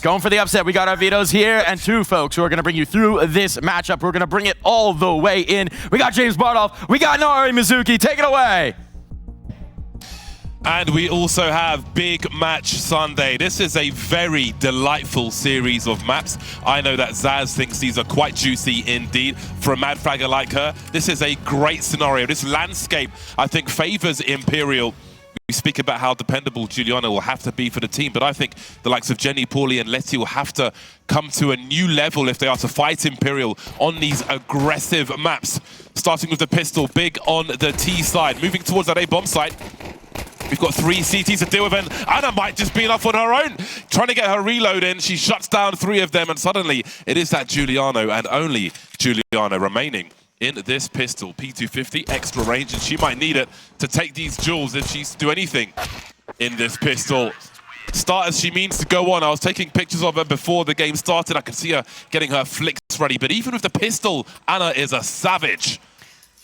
going for the upset. We got our vetoes here and two folks who are going to bring you through this matchup. We're going to bring it all the way in. We got James Bardolph. We got Nari Mizuki. Take it away. And we also have Big Match Sunday. This is a very delightful series of maps. I know that Zaz thinks these are quite juicy indeed. For a mad fragger like her, this is a great scenario. This landscape, I think, favors Imperial. We speak about how dependable Juliana will have to be for the team, but I think the likes of Jenny, Paulie, and Letty will have to come to a new level if they are to fight Imperial on these aggressive maps. Starting with the pistol, Big on the T side, moving towards that A bomb site. We've got 3 CTs to deal with, and Anna might just be enough on her own. Trying to get her reload in, she shuts down 3 of them, and suddenly it is that Giuliano and only Giuliano remaining in this pistol. P250, extra range, and she might need it to take these jewels if she's to do anything in this pistol. Start as she means to go on. I was taking pictures of her before the game started. I could see her getting her flicks ready, but even with the pistol, Anna is a savage.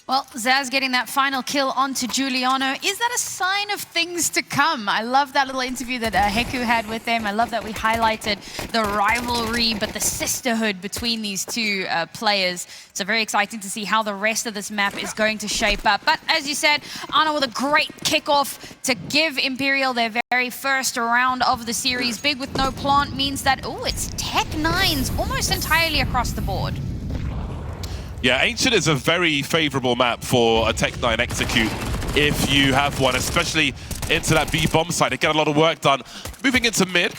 Well, Zaz getting that final kill onto Giuliano. Is that a sign of things to come? I love that little interview that Heku had with them. I love that we highlighted the rivalry, but the sisterhood between these two players. So very exciting to see how the rest of this map is going to shape up. But as you said, Anna with a great kickoff to give Imperial their very first round of the series. Big with no plant means that, oh, it's Tech 9s almost entirely across the board. Yeah, Ancient is a very favorable map for a Tech 9 execute if you have one, especially into that B bomb site. They get a lot of work done. Moving into mid,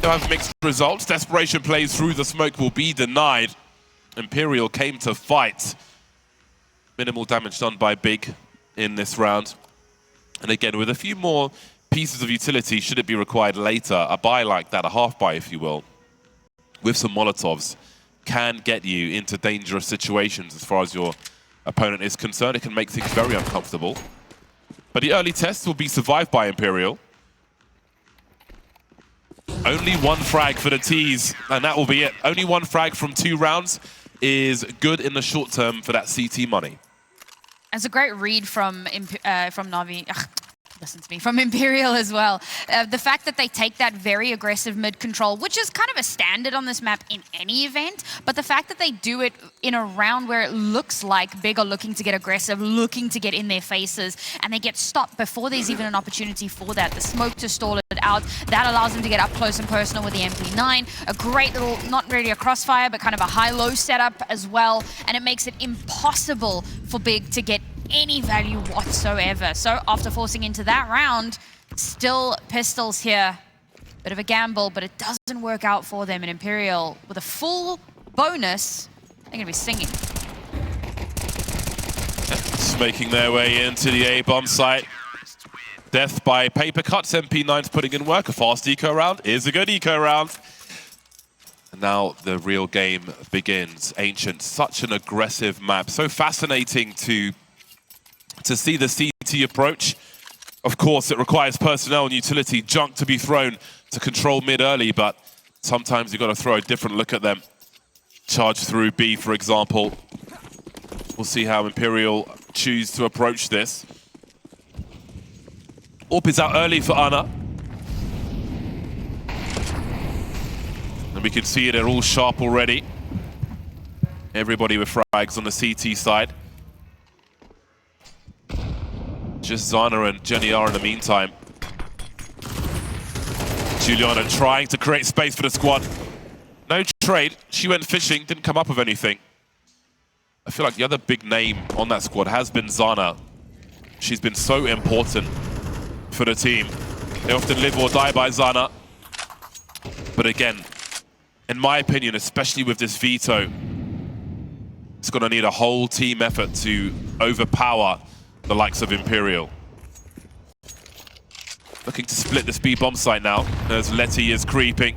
they'll have mixed results. Desperation plays through the smoke will be denied. Imperial came to fight. Minimal damage done by Big in this round. And again, with a few more pieces of utility, should it be required later, a buy like that, a half buy if you will, with some Molotovs, can get you into dangerous situations as far as your opponent is concerned. It can make things very uncomfortable. But the early tests will be survived by Imperial. Only 1 frag for the T's, and that will be it. Only 1 frag from 2 rounds is good in the short term for that CT money. That's a great read from Navi. Listen to me, from Imperial as well. The fact that they take that very aggressive mid control, which is kind of a standard on this map in any event, but the fact that they do it in a round where it looks like Big are looking to get aggressive, looking to get in their faces, and they get stopped before there's even an opportunity for that. The smoke to stall it out, that allows them to get up close and personal with the MP9. A great little, not really a crossfire, but kind of a high-low setup as well, and it makes it impossible for Big to get any value whatsoever. So after forcing into that round, still pistols here. Bit of a gamble, but it doesn't work out for them. And Imperial, with a full bonus, they're going to be singing. Just making their way into the A-bomb site. Death by paper cuts. MP9's putting in work. A fast eco round is a good eco round. And now the real game begins. Ancient, such an aggressive map. So fascinating to see the CT approach. Of course, it requires personnel and utility junk to be thrown to control mid early, but sometimes you've got to throw a different look at them. Charge through B, for example. We'll see how Imperial choose to approach this. AWP is out early for Anna. And we can see they're all sharp already. Everybody with frags on the CT side. Just Zana and Jenny are in the meantime. Giuliano trying to create space for the squad. No trade. She went fishing, didn't come up with anything. I feel like the other big name on that squad has been Zana. She's been so important for the team. They often live or die by Zana. But again, in my opinion, especially with this veto, it's going to need a whole team effort to overpower the likes of Imperial. Looking to split this B bomb site now, as Letty is creeping.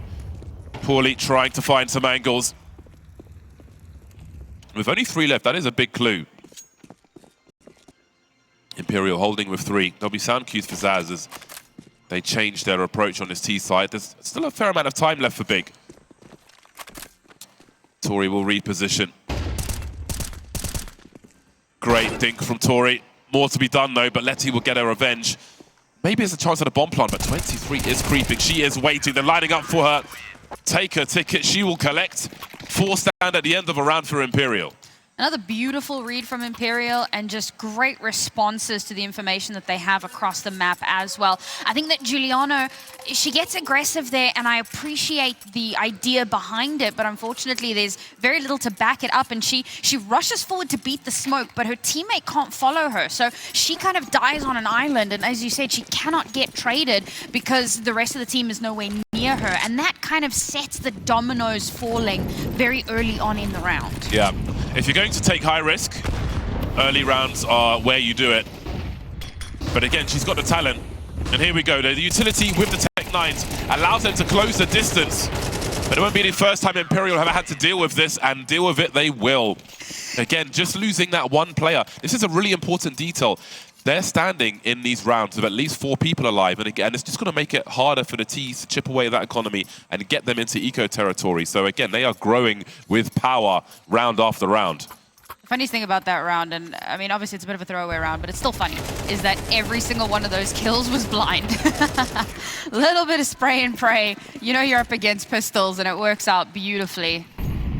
Paulie trying to find some angles. With only 3 left, that is a big clue. Imperial holding with 3. There'll be sound cues for Zaz as they change their approach on this T side. There's still a fair amount of time left for Big. Tori will reposition. Great dink from Tori. More to be done though, but Letty will get her revenge. Maybe there's a chance at a bomb plant, but 23 is creeping. She is waiting. They're lining up for her. take her ticket. She will collect 4 stand at the end of a round for Imperial. Another beautiful read from Imperial and just great responses to the information that they have across the map as well. I think that Giuliano, she gets aggressive there and I appreciate the idea behind it, but unfortunately there's very little to back it up and she rushes forward to beat the smoke, but her teammate can't follow her. So she kind of dies on an island and as you said, she cannot get traded because the rest of the team is nowhere near her. And that kind of sets the dominoes falling very early on in the round. Yeah. If you're going to take high risk, early rounds are where you do it. But again, she's got the talent. And here we go. The utility with the Tech 9s allows them to close the distance. But it won't be the first time Imperial have had to deal with this, and deal with it they will. Again, just losing that one player. This is a really important detail. They're standing in these rounds with at least 4 people alive, and again, it's just going to make it harder for the T's to chip away at that economy and get them into eco territory. So again, they are growing with power round after round. The funniest thing about that round, and I mean, obviously it's a bit of a throwaway round, but it's still funny, is that every single one of those kills was blind. Little bit of spray and pray. You know you're up against pistols, and it works out beautifully.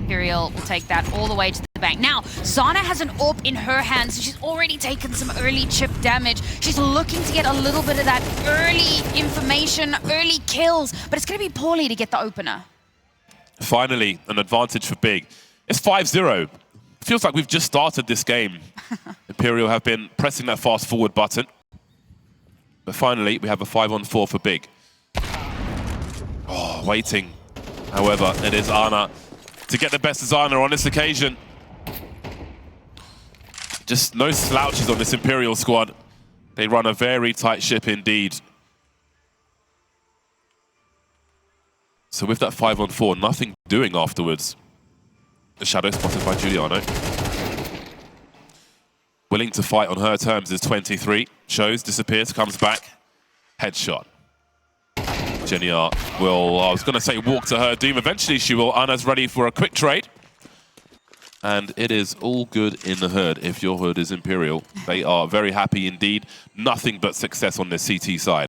Imperial will take that all the way to the bank. Now, Zana has an AWP in her hands. She's already taken some early chip damage. She's looking to get a little bit of that early information, early kills, but it's going to be poorly to get the opener. Finally, an advantage for Big. It's 5-0. Feels like we've just started this game. Imperial have been pressing that fast forward button. But finally, we have a 5-on-4 for Big. Oh, waiting. However, it is Ana to get the best of Zana on this occasion. Just no slouches on this Imperial squad. They run a very tight ship indeed. So with that 5-on-4, nothing doing afterwards. The shadow spotted by Giuliano. Willing to fight on her terms is 23. Shows, disappears, comes back. Headshot. Genia will, I was going to say walk to her doom. Eventually she will. Ana's ready for a quick trade. And it is all good in the hood if your hood is Imperial. They are very happy indeed. Nothing but success on the CT side.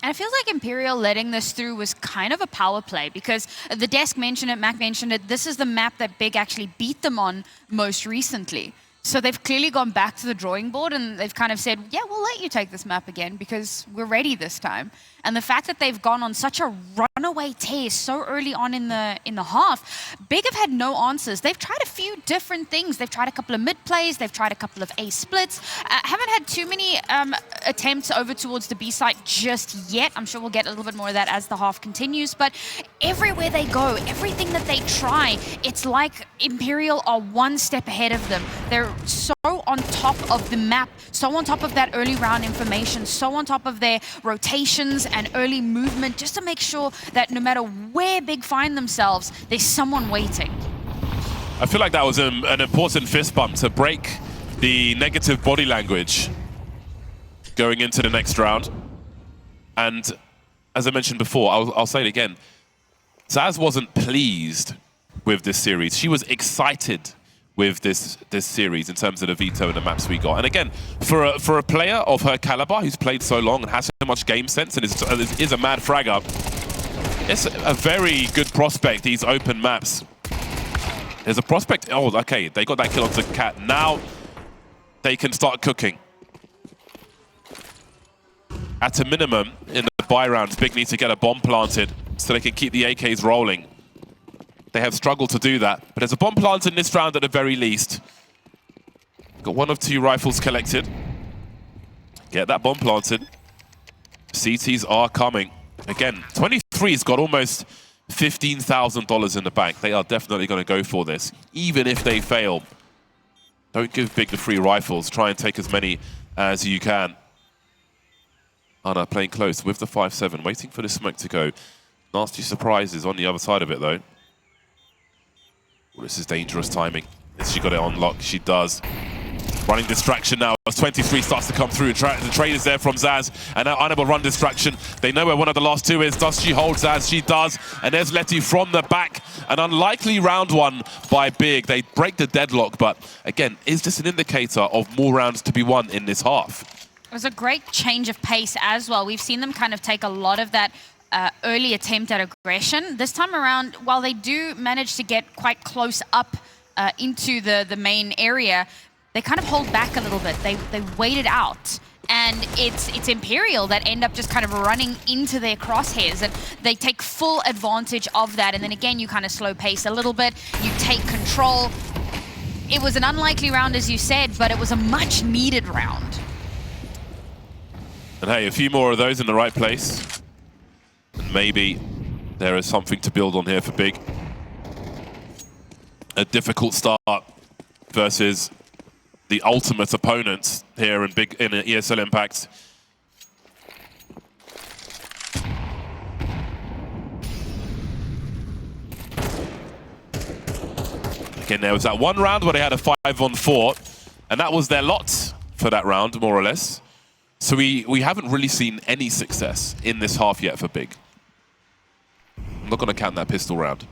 And it feels like Imperial letting this through was kind of a power play because the desk mentioned it, Mac mentioned it, this is the map that Big actually beat them on most recently. So they've clearly gone back to the drawing board and they've kind of said, yeah, we'll let you take this map again because we're ready this time. And the fact that they've gone on such a runaway tear so early on in the half, Big have had no answers. They've tried a few different things. They've tried a couple of mid plays. They've tried a couple of A splits. Haven't had too many attempts over towards the B site just yet. I'm sure we'll get a little bit more of that as the half continues. But everywhere they go, everything that they try, it's like Imperial are one step ahead of them. They're so on top of the map, so on top of that early round information, so on top of their rotations and early movement, just to make sure that no matter where Big find themselves, there's someone waiting. I feel like that was an important fist bump to break the negative body language going into the next round. And as I mentioned before, I'll say it again, Zaz wasn't pleased with this series. She was excited with this series in terms of the veto and the maps we got. And again, for a player of her caliber who's played so long and has so much game sense and is a mad fragger, it's a very good prospect, these open maps. There's a prospect, oh, okay, they got that kill onto Cat. Now they can start cooking. At a minimum, in the buy rounds, Big needs to get a bomb planted so they can keep the AKs rolling. They have struggled to do that, but there's a bomb plant in this round at the very least. Got 1 of 2 rifles collected. Get that bomb planted. CTs are coming. Again, 23's got almost $15,000 in the bank. They are definitely going to go for this, even if they fail. Don't give Big the free rifles. Try and take as many as you can. Ana playing close with the 5-7, waiting for the smoke to go. Nasty surprises on the other side of it, though. Well, this is dangerous timing. Has she got it on lock? She does. Running distraction now as 23 starts to come through. The trade is there from Zaz. And now Ana will run distraction. They know where one of the last 2 is. Does she hold Zaz? She does. And there's Letty from the back. An unlikely round 1 by Big. They break the deadlock, but again, is this an indicator of more rounds to be won in this half? It was a great change of pace as well. We've seen them kind of take a lot of that early attempt at aggression. This time around, while they do manage to get quite close up into the main area, they kind of hold back a little bit. They wait it out. And it's Imperial that end up just kind of running into their crosshairs, and they take full advantage of that. And then again, you kind of slow pace a little bit, you take control. It was an unlikely round, as you said, but it was a much needed round. And hey, a few more of those in the right place. And maybe there is something to build on here for Big. A difficult start versus the ultimate opponents here in ESL Impact. Again, there was that one round where they had a 5-on-4, and that was their lot for that round, more or less. So we haven't really seen any success in this half yet for Big. I'm not going to count that pistol round.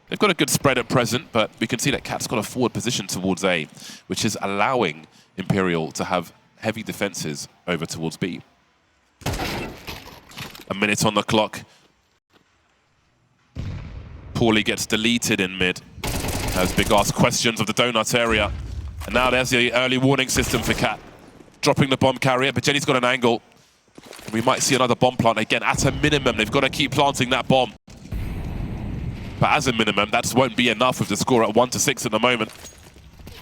They've got a good spread at present, but we can see that Cat's got a forward position towards A, which is allowing Imperial to have heavy defenses over towards B. A minute on the clock. Poorly gets deleted in mid as Big asks questions of the donut area. And now there's the early warning system for Cat. Dropping the bomb carrier, but Jenny's got an angle. We might see another bomb plant again. At a minimum, they've got to keep planting that bomb. But as a minimum, that won't be enough with the score at 1-6 at the moment.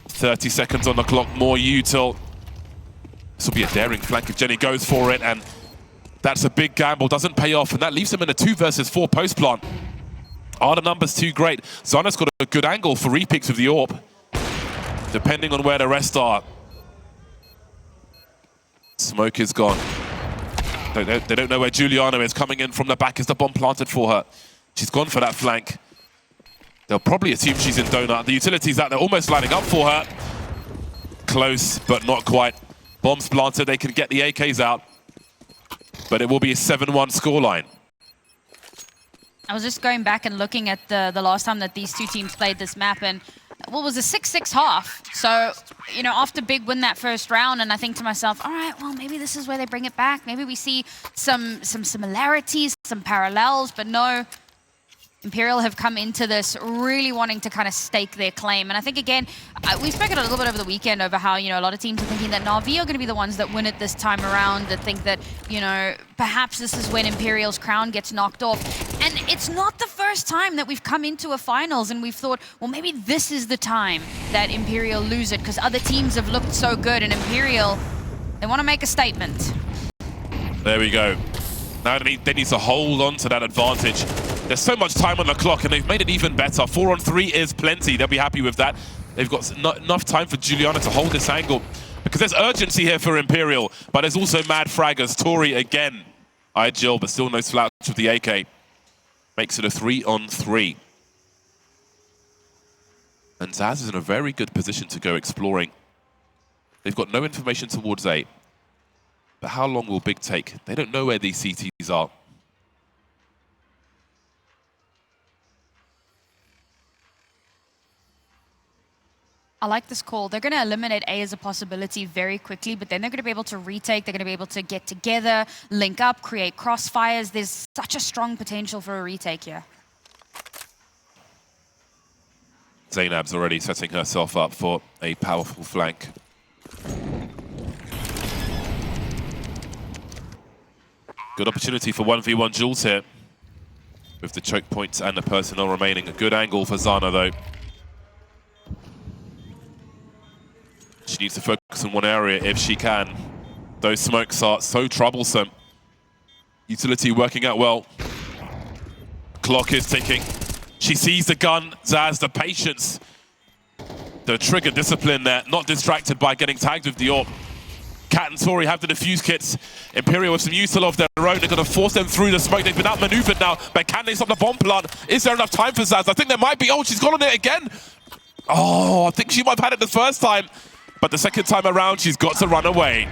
30 seconds on the clock, more util. This will be a daring flank if Jenny goes for it, and that's a big gamble, doesn't pay off, and that leaves them in a 2 versus 4 post plant. Are the numbers too great? Zana's got a good angle for repicks of the AWP, depending on where the rest are. Smoke is gone. They don't know where Juliana is. Coming in from the back is the bomb planted for her. She's gone for that flank. They'll probably assume she's in donut. The utility's out there almost lining up for her. Close, but not quite. Bombs planted, they can get the AKs out. But it will be a 7-1 scoreline. I was just going back and looking at the last time that these two teams played this map, and well, it was a 6-6 half. So, you know, after Big win that first round, and I think to myself, all right, well, maybe this is where they bring it back. Maybe we see some similarities, some parallels, but no. Imperial have come into this really wanting to kind of stake their claim. And I think, again, we spoke a little bit over the weekend over how, you know, a lot of teams are thinking that Na'Vi are going to be the ones that win it this time around, that think that, you know, perhaps this is when Imperial's crown gets knocked off. And it's not the first time that we've come into a finals and we've thought, well, maybe this is the time that Imperial lose it, because other teams have looked so good, and Imperial, they want to make a statement. There we go. Now they need to hold on to that advantage. There's so much time on the clock, and they've made it even better. 4-on-3 is plenty. They'll be happy with that. They've got enough time for Juliana to hold this angle, because there's urgency here for Imperial, but there's also mad fraggers. Tori again. Jill, but still no slouch with the AK. Makes it a 3-on-3. And Zaz is in a very good position to go exploring. They've got no information towards A. But how long will Big take? They don't know where these CTs are. I like this call. They're going to eliminate A as a possibility very quickly, but then they're going to be able to retake. They're going to be able to get together, link up, create crossfires. There's such a strong potential for a retake here. Zainab's already setting herself up for a powerful flank. Good opportunity for 1v1 duels here, with the choke points and the personnel remaining. A good angle for Zana, though. She needs to focus on one area if she can. Those smokes are so troublesome. Utility working out well. Clock is ticking. She sees the gun. Zaz, the patience. The trigger discipline there. Not distracted by getting tagged with the AWP. Cat and Tori have the defuse kits. Imperial with some util of their own. They're going to force them through the smoke. They've been outmaneuvered now. But can they stop the bomb plant? Is there enough time for Zaz? I think there might be. Oh, she's gone on it again. Oh, I think she might have had it the first time. But the second time around, she's got to run away.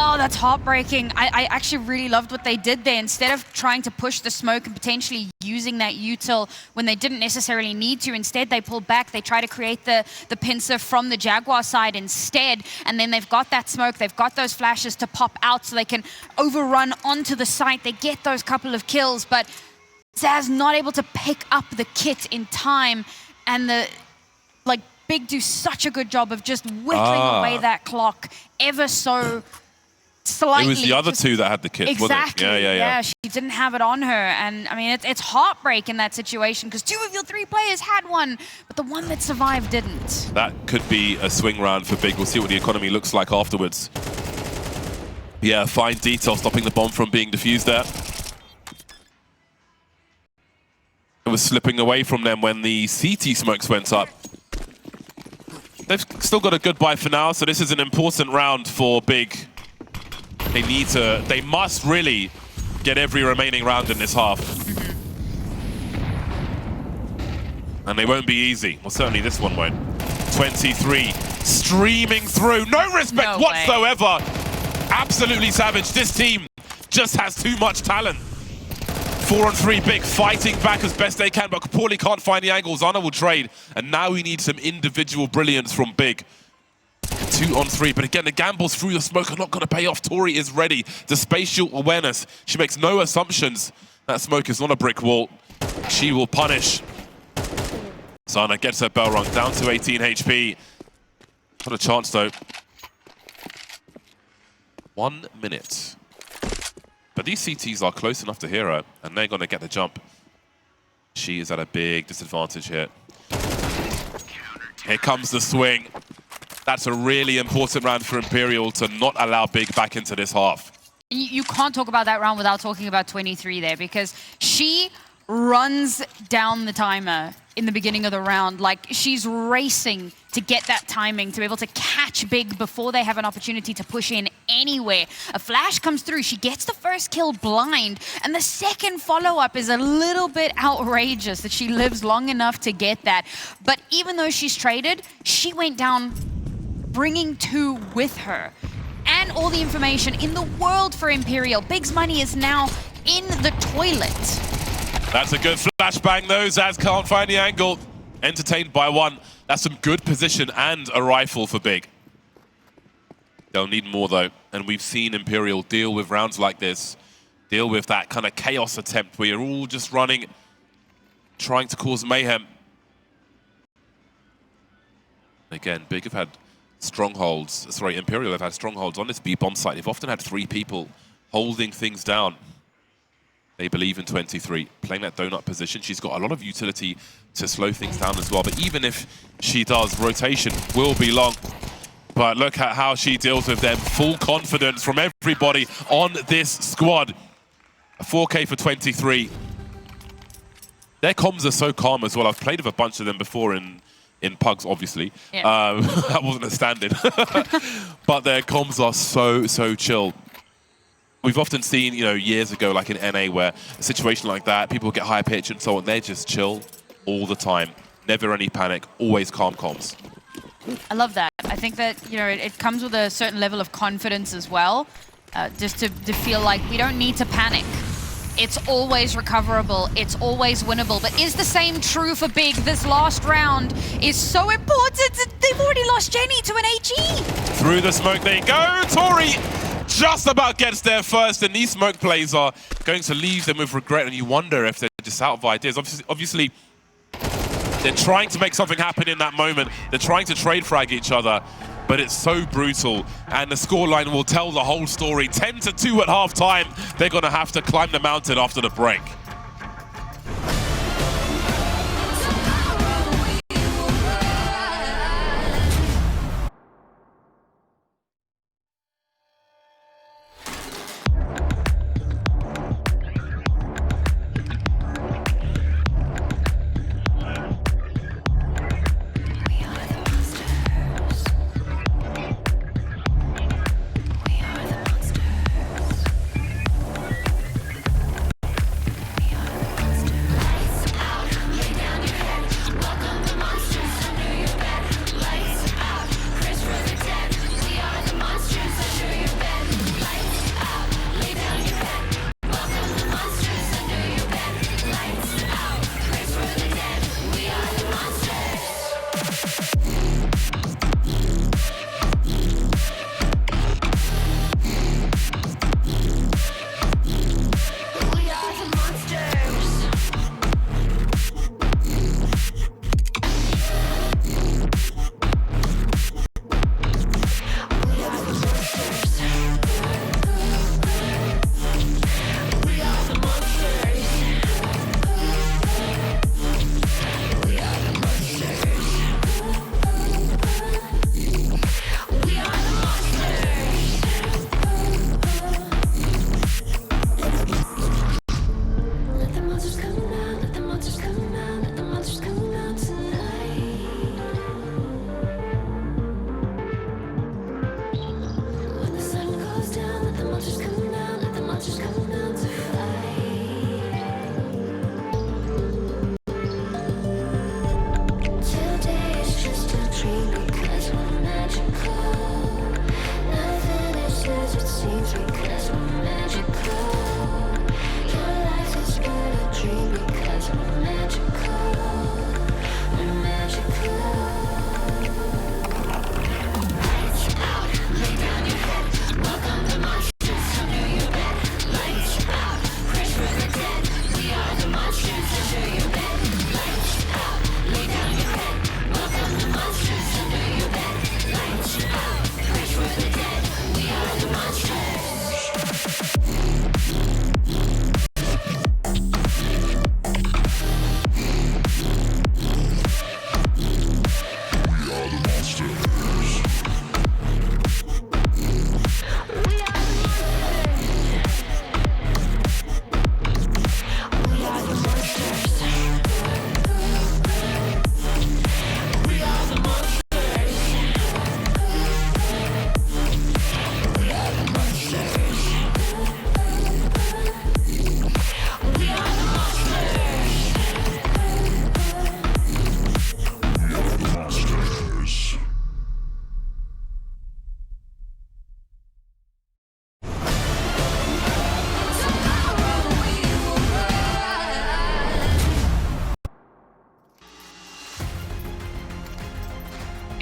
Oh, that's heartbreaking. I actually really loved what they did there. Instead of trying to push the smoke and potentially using that util when they didn't necessarily need to, instead they pulled back. They try to create the pincer from the Jaguar side instead, and then they've got that smoke, they've got those flashes to pop out so they can overrun onto the site. They get those couple of kills, but Zaz not able to pick up the kit in time, and Big do such a good job of just whittling away that clock ever so slightly. It was the other two that had the kits, exactly. wasn't it? Yeah, she didn't have it on her. And I mean, it's heartbreak in that situation because 2 of your 3 players had one, but the one that survived didn't. That could be a swing round for Big. We'll see what the economy looks like afterwards. Yeah, fine detail stopping the bomb from being defused there. It was slipping away from them when the CT smokes went up. They've still got a good buy for now, so this is an important round for Big. They must really get every remaining round in this half. And they won't be easy. Well, certainly this one won't. 23, streaming through. No respect whatsoever. Absolutely savage. This team just has too much talent. 4-on-3 Big, fighting back as best they can, but poorly can't find the angles. Ana will trade, and now we need some individual brilliance from Big. 2-on-3, but again, the gambles through the smoke are not going to pay off. Tori is ready. The spatial awareness. She makes no assumptions. That smoke is not a brick wall. She will punish. Zana gets her bell rung, down to 18 HP. Not a chance, though. 1 minute. But these CTs are close enough to hear her, and they're going to get the jump. She is at a big disadvantage here. Here comes the swing. That's a really important round for Imperial to not allow Big back into this half. You can't talk about that round without talking about 23 there, because she runs down the timer in the beginning of the round. Like, she's racing to get that timing, to be able to catch Big before they have an opportunity to push in anywhere. A flash comes through, she gets the first kill blind, and the second follow-up is a little bit outrageous that she lives long enough to get that. But even though she's traded, she went down bringing 2 with her. And all the information in the world for Imperial. Big's money is now in the toilet. That's a good flashbang though. Zaz can't find the angle. Entertained by 1. That's some good position and a rifle for Big. They'll need more though. And we've seen Imperial deal with rounds like this. Deal with that kind of chaos attempt where you're all just running, trying to cause mayhem. Again, Big have had strongholds. Sorry, Imperial have had strongholds on this B-bomb site. They've often had 3 people holding things down. They believe in 23. Playing that donut position, she's got a lot of utility to slow things down as well. But even if she does, rotation will be long. But look at how she deals with them. Full confidence from everybody on this squad. A 4K for 23. Their comms are so calm as well. I've played with a bunch of them before in Pugs, obviously. Yeah. That wasn't a stand-in. But their comms are so chill. We've often seen, years ago, like in NA, where a situation like that, people get high pitch and so on. They're just chill all the time. Never any panic, always calm comms. I love that. I think that, it comes with a certain level of confidence as well. Just to feel like we don't need to panic. It's always recoverable. It's always winnable. But is the same true for Big? This last round is so important. They've already lost Jenny to an AG. Through the smoke they go. Tori just about gets there first, and these smoke plays are going to leave them with regret, and you wonder if they're just out of ideas. Obviously, they're trying to make something happen in that moment. They're trying to trade frag each other, but it's so brutal, and the scoreline will tell the whole story. 10-2 at halftime. They're going to have to climb the mountain after the break.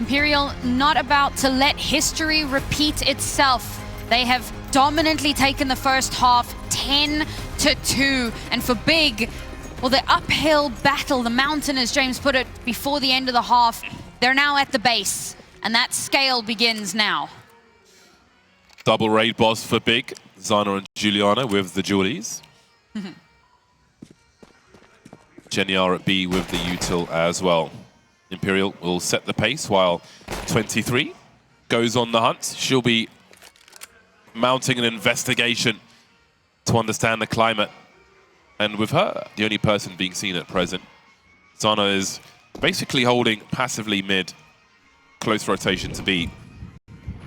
Imperial not about to let history repeat itself. They have dominantly taken the first half 10-2. And for Big, well, the uphill battle, the mountain, as James put it, before the end of the half, they're now at the base. And that scale begins now. Double raid boss for Big. Zana and Juliana with the Julies. Jenny are at B with the util as well. Imperial will set the pace while 23 goes on the hunt. She'll be mounting an investigation to understand the climate. And with her, the only person being seen at present, Zana is basically holding passively mid, close rotation to B.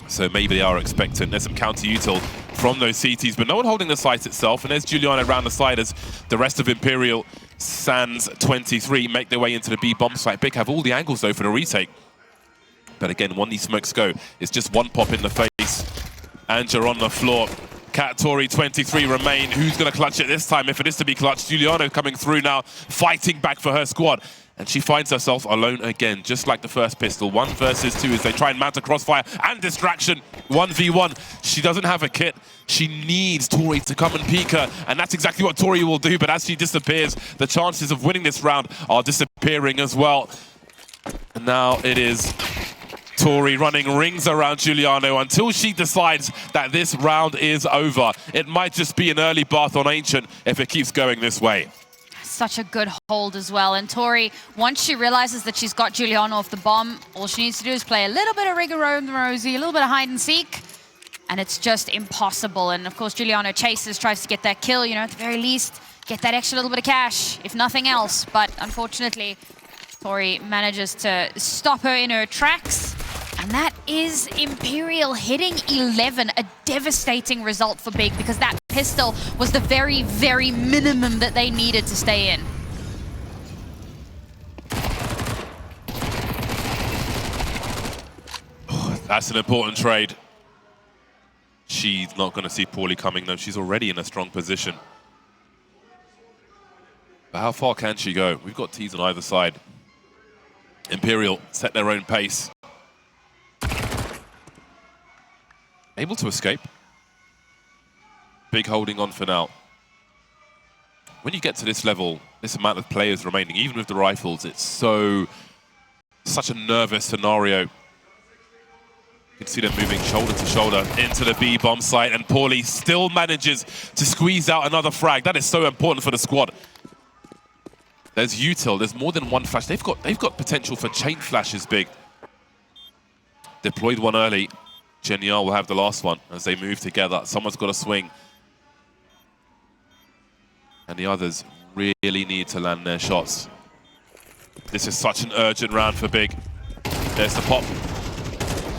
So maybe they are expectant. There's some counter-util from those CTs, but no one holding the site itself. And there's Juliana around the side as the rest of Imperial, Sans 23, make their way into the B bomb site. Big have all the angles, though, for the retake. But again, when these smokes go, it's just one pop in the face. Anja on the floor. Cat Tori 23 remain. Who's going to clutch it this time? If it is to be clutched, Juliana coming through now, fighting back for her squad. And she finds herself alone again, just like the first pistol. 1 versus 2 as they try and mount a crossfire and distraction. 1v1. She doesn't have a kit. She needs Tori to come and peek her. And that's exactly what Tori will do. But as she disappears, the chances of winning this round are disappearing as well. And now it is Tori running rings around Giuliano until she decides that this round is over. It might just be an early bath on Ancient if it keeps going this way. Such a good hold as well. And Tori, once she realizes that she's got Giuliano off the bomb, all she needs to do is play a little bit of Rigor-Rosie, a little bit of hide and seek, and it's just impossible. And of course, Giuliano chases, tries to get that kill, you know, at the very least, get that extra little bit of cash, if nothing else. But unfortunately, Tori manages to stop her in her tracks. And that is Imperial hitting 11, a devastating result for Big, because that pistol was the very, very minimum that they needed to stay in. That's an important trade. She's not going to see Paulie coming, though. She's already in a strong position. But how far can she go? We've got T's on either side. Imperial set their own pace. Able to escape. Big holding on for now. When you get to this level, this amount of players remaining, even with the rifles, it's such a nervous scenario. You can see them moving shoulder to shoulder into the B bomb site, and Paulie still manages to squeeze out another frag. That is so important for the squad. There's util, there's more than one flash. They've got potential for chain flashes, Big. Deployed one early. Genial will have the last one as they move together. Someone's got to swing. And the others really need to land their shots. This is such an urgent round for Big. There's the pop.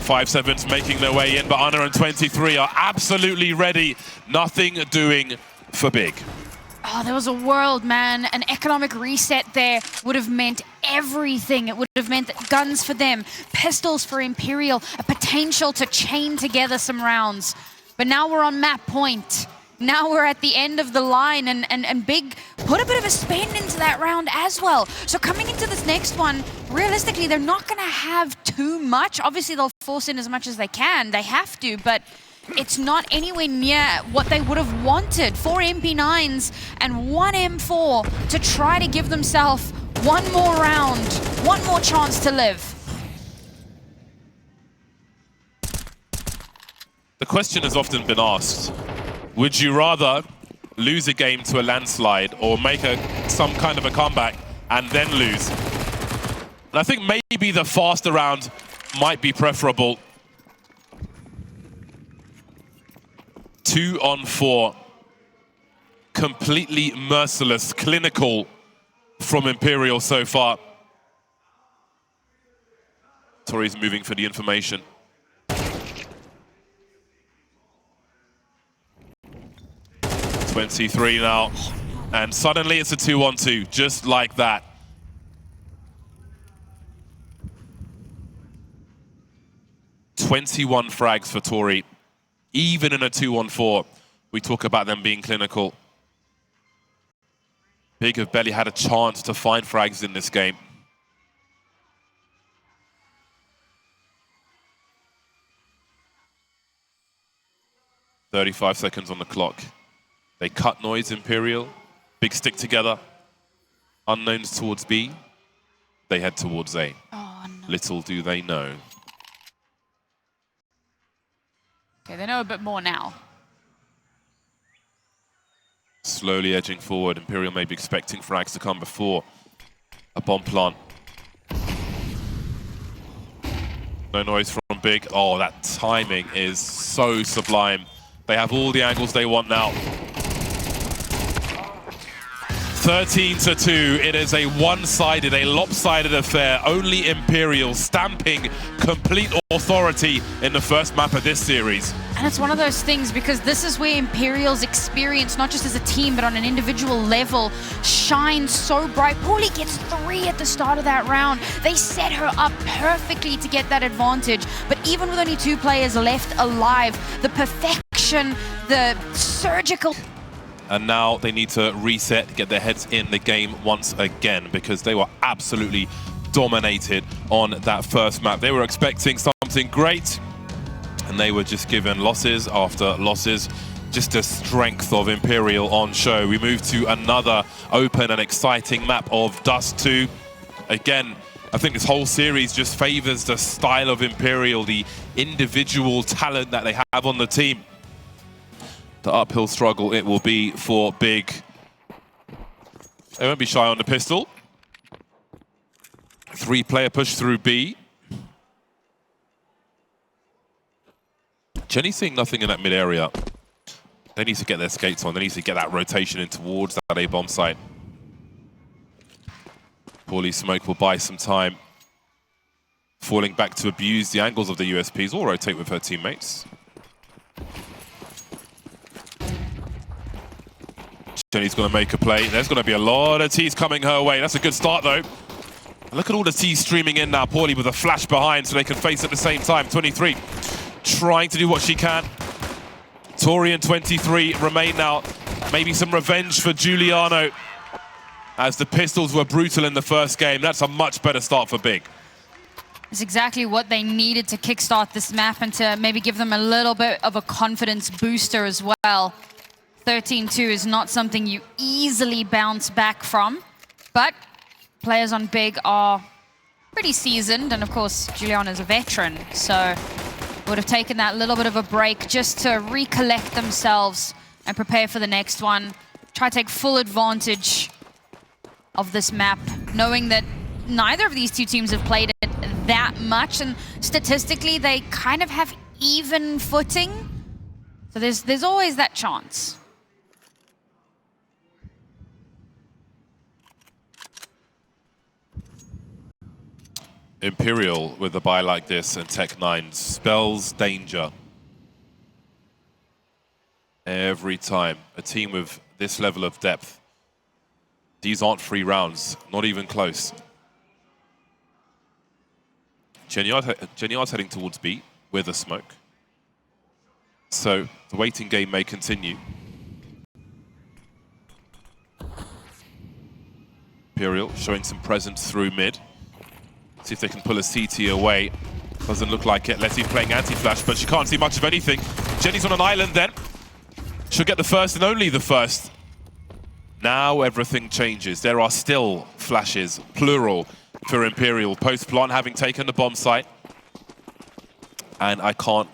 5-7s making their way in, but Anna and 23 are absolutely ready. Nothing doing for Big. Oh, there was a world, man. An economic reset there would have meant everything. It would have meant guns for them, pistols for Imperial, a potential to chain together some rounds. But now we're on map point. Now we're at the end of the line, and Big put a bit of a spend into that round as well. So coming into this next one, realistically, they're not going to have too much. Obviously, they'll force in as much as they can. They have to, but it's not anywhere near what they would have wanted. 4 MP9s and 1 M4 to try to give themselves one more round, one more chance to live. The question has often been asked, would you rather lose a game to a landslide or make some kind of a comeback and then lose? And I think maybe the faster round might be preferable. 2 on 4. Completely merciless, clinical from Imperial so far. Tori's moving for the information. .23 now, and suddenly it's a 2-on-2, just like that. .21 frags for Tori. Even in a 2-on-4, we talk about them being clinical. Big have barely had a chance to find frags in this game. 35 seconds on the clock. They cut noise, Imperial. Big stick together. Unknowns towards B. They head towards A. Oh, no. Little do they know. Okay, they know a bit more now. Slowly edging forward. Imperial may be expecting frags to come before a bomb plant. No noise from Big. Oh, that timing is so sublime. They have all the angles they want now. 13-2. It is a one-sided, a lopsided affair. Only Imperial stamping complete authority in the first map of this series. And it's one of those things because this is where Imperial's experience, not just as a team, but on an individual level, shines so bright. Paulie gets 3 at the start of that round. They set her up perfectly to get that advantage. But even with only 2 players left alive, the perfection, the surgical... And now they need to reset, get their heads in the game once again, because they were absolutely dominated on that first map. They were expecting something great, and they were just given losses after losses. Just the strength of Imperial on show. We move to another open and exciting map of Dust2. Again, I think this whole series just favors the style of Imperial, the individual talent that they have on the team. The uphill struggle it will be for Big. They won't be shy on the pistol. 3-player push through B. Jenny's seeing nothing in that mid area. They need to get their skates on. They need to get that rotation in towards that A-bomb site. Paulie Smoke will buy some time. Falling back to abuse the angles of the USPs or rotate with her teammates. Jenny's going to make a play. There's going to be a lot of T's coming her way. That's a good start, though. Look at all the T's streaming in now. Paulie with a flash behind so they can face at the same time. 23 trying to do what she can. Tori and 23 remain now. Maybe some revenge for Giuliano as the pistols were brutal in the first game. That's a much better start for Big. It's exactly what they needed to kickstart this map and to maybe give them a little bit of a confidence booster as well. 13-2 is not something you easily bounce back from, but players on Big are pretty seasoned, and of course, Giuliano's a veteran, so would have taken that little bit of a break just to recollect themselves and prepare for the next one. Try to take full advantage of this map, knowing that neither of these two teams have played it that much, and statistically, they kind of have even footing, so there's always that chance. Imperial with a buy like this and Tech9 spells danger. Every time. A team with this level of depth. These aren't free rounds, not even close. Geniard's heading towards B with a smoke. So the waiting game may continue. Imperial showing some presence through mid. See if they can pull a CT away. Doesn't look like it. Letty playing anti-flash, but she can't see much of anything. Jenny's on an island then. She'll get the first and only the first. Now everything changes. There are still flashes, plural, for Imperial. Post-plant having taken the bomb site. And I can't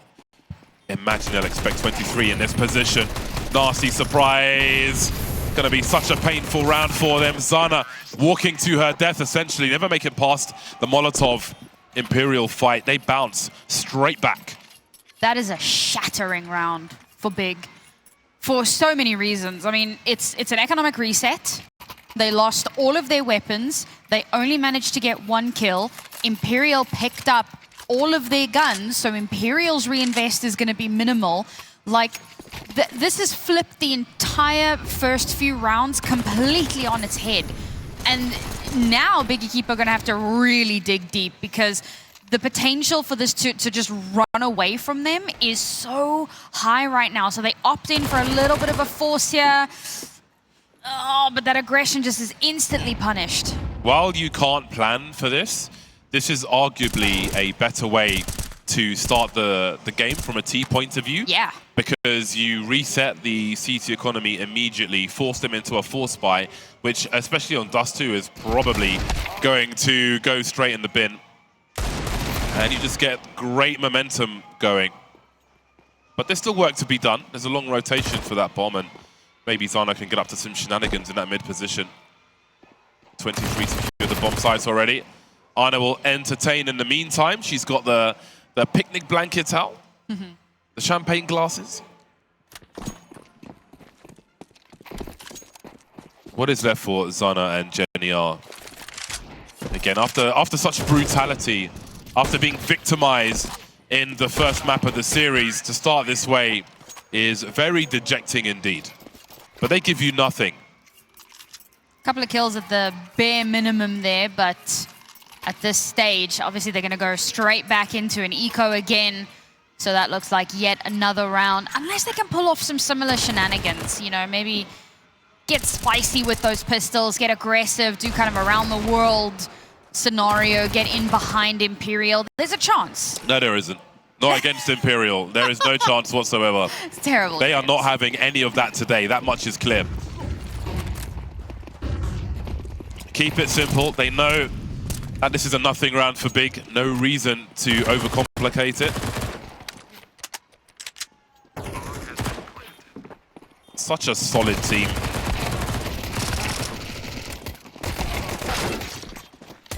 imagine they'll expect 23 in this position. Nasty surprise. Going to be such a painful round for them. Zana walking to her death, essentially. Never make it past the Molotov Imperial fight. They bounce straight back. That is a shattering round for Big for so many reasons. I mean, it's an economic reset. They lost all of their weapons. They only managed to get 1 kill. Imperial picked up all of their guns, so Imperial's reinvest is going to be minimal. Like, this has flipped the entire first few rounds completely on its head. And now Big EQUIPA are going to have to really dig deep because the potential for this to just run away from them is so high right now. So they opt in for a little bit of a force here. Oh, but that aggression just is instantly punished. While you can't plan for this, this is arguably a better way to start the game from a T point of view. Yeah. Because you reset the CT economy immediately, force them into a force buy, which, especially on Dust2, is probably going to go straight in the bin. And you just get great momentum going. But there's still work to be done. There's a long rotation for that bomb, and maybe Zana can get up to some shenanigans in that mid position. 23 secured the bomb sites already. Ana will entertain in the meantime. She's got the picnic blanket out, the champagne glasses. What is left for Zana and Jenny R? Again, after such brutality, after being victimized in the first map of the series, to start this way is very dejecting indeed. But they give you nothing. Couple of kills at the bare minimum there, but at this stage, obviously they're going to go straight back into an eco again. So that looks like yet another round, unless they can pull off some similar shenanigans. You know, maybe get spicy with those pistols, get aggressive, do kind of around the world scenario, get in behind Imperial. There's a chance. No, there isn't. Not against Imperial. There is no chance whatsoever. It's terrible. They are not having any of that today. That much is clear. Keep it simple. They know that this is a nothing round for Big. No reason to overcomplicate it. Such a solid team.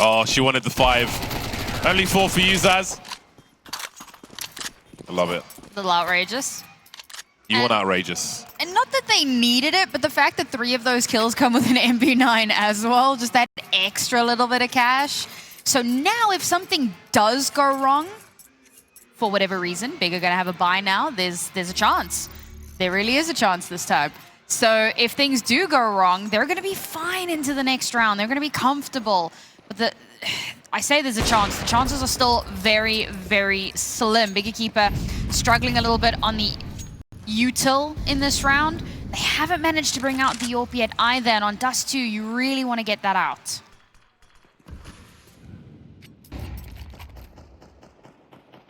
Oh, she wanted the 5. Only 4 for you, Zaz. I love it. A little outrageous. You want outrageous. And not that they needed it, but the fact that 3 of those kills come with an MP9 as well, just that extra little bit of cash. So now if something does go wrong, for whatever reason, Big are going to have a buy now, there's a chance. There really is a chance this time. So if things do go wrong, they're going to be fine into the next round. They're going to be comfortable. But I say there's a chance. The chances are still very, very slim. Big EQUIPA struggling a little bit on the util in this round. They haven't managed to bring out the AWP yet either. And on Dust2, you really want to get that out.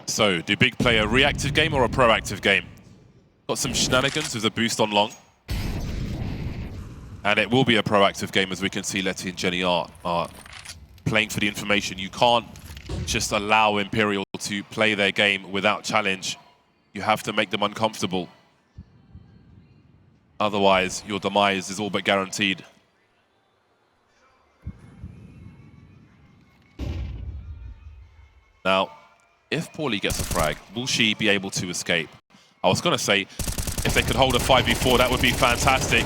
So, do Big play a reactive game or a proactive game? Got some shenanigans with a boost on long. And it will be a proactive game, as we can see Letty and Jenny are playing for the information. You can't just allow Imperial to play their game without challenge. You have to make them uncomfortable. Otherwise, your demise is all but guaranteed. Now, if Paulie gets a frag, will she be able to escape? I was going to say, if they could hold a 5v4, that would be fantastic.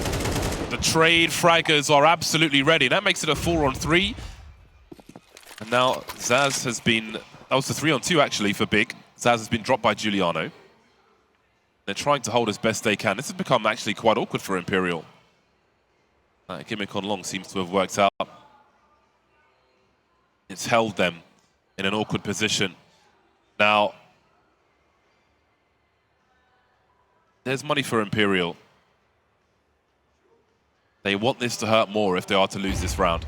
The trade fraggers are absolutely ready. That makes it a 4-on-3. And now Zaz has been... That was the 3-on-2 actually for Big. Zaz has been dropped by Giuliano. They're trying to hold as best they can. This has become actually quite awkward for Imperial. That gimmick on long seems to have worked out. It's held them in an awkward position. Now, there's money for Imperial. They want this to hurt more if they are to lose this round.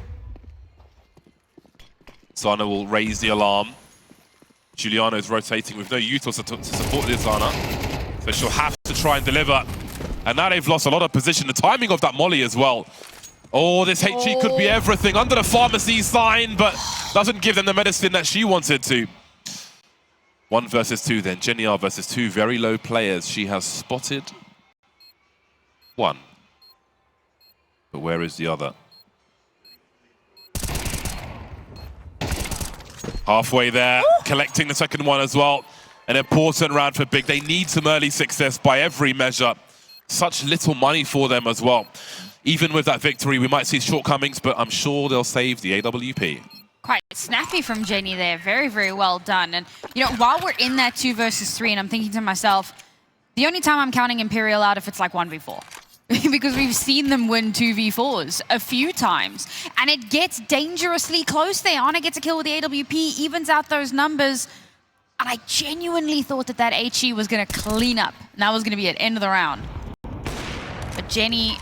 Zana will raise the alarm. Giuliano's rotating with no utils to support this Zana. So she'll have to try and deliver. And now they've lost a lot of position. The timing of that molly as well. Oh, this HE could be everything. Under the pharmacy sign, but doesn't give them the medicine that she wanted to. 1 versus 2 then. Jenny R versus 2 very low players. She has spotted 1. But where is the other? Halfway there, collecting the second one as well. An important round for Big. They need some early success by every measure. Such little money for them as well. Even with that victory, we might see shortcomings, but I'm sure they'll save the AWP. Quite snappy from Jenny there. Very, very well done. And, you know, while we're in that 2 versus 3, and I'm thinking to myself, the only time I'm counting Imperial out if it's like 1v4. Because we've seen them win 2v4s a few times. And it gets dangerously close there. Ana gets a kill with the AWP, evens out those numbers. And I genuinely thought that HE was going to clean up. And that was going to be at end of the round. But Jenny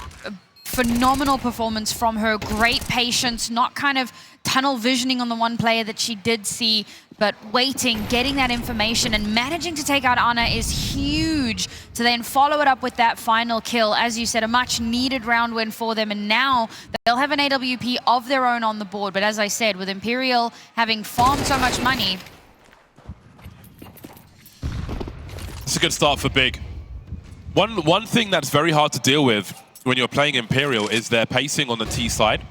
phenomenal performance from her. Great patience, not kind of tunnel visioning on the one player that she did see, but waiting, getting that information, and managing to take out Anna is huge. To then follow it up with that final kill, as you said, a much needed round win for them, and now they'll have an AWP of their own on the board. But as I said, with Imperial having farmed so much money, it's a good start for Big. One thing that's very hard to deal with when you're playing Imperial is their pacing on the T side.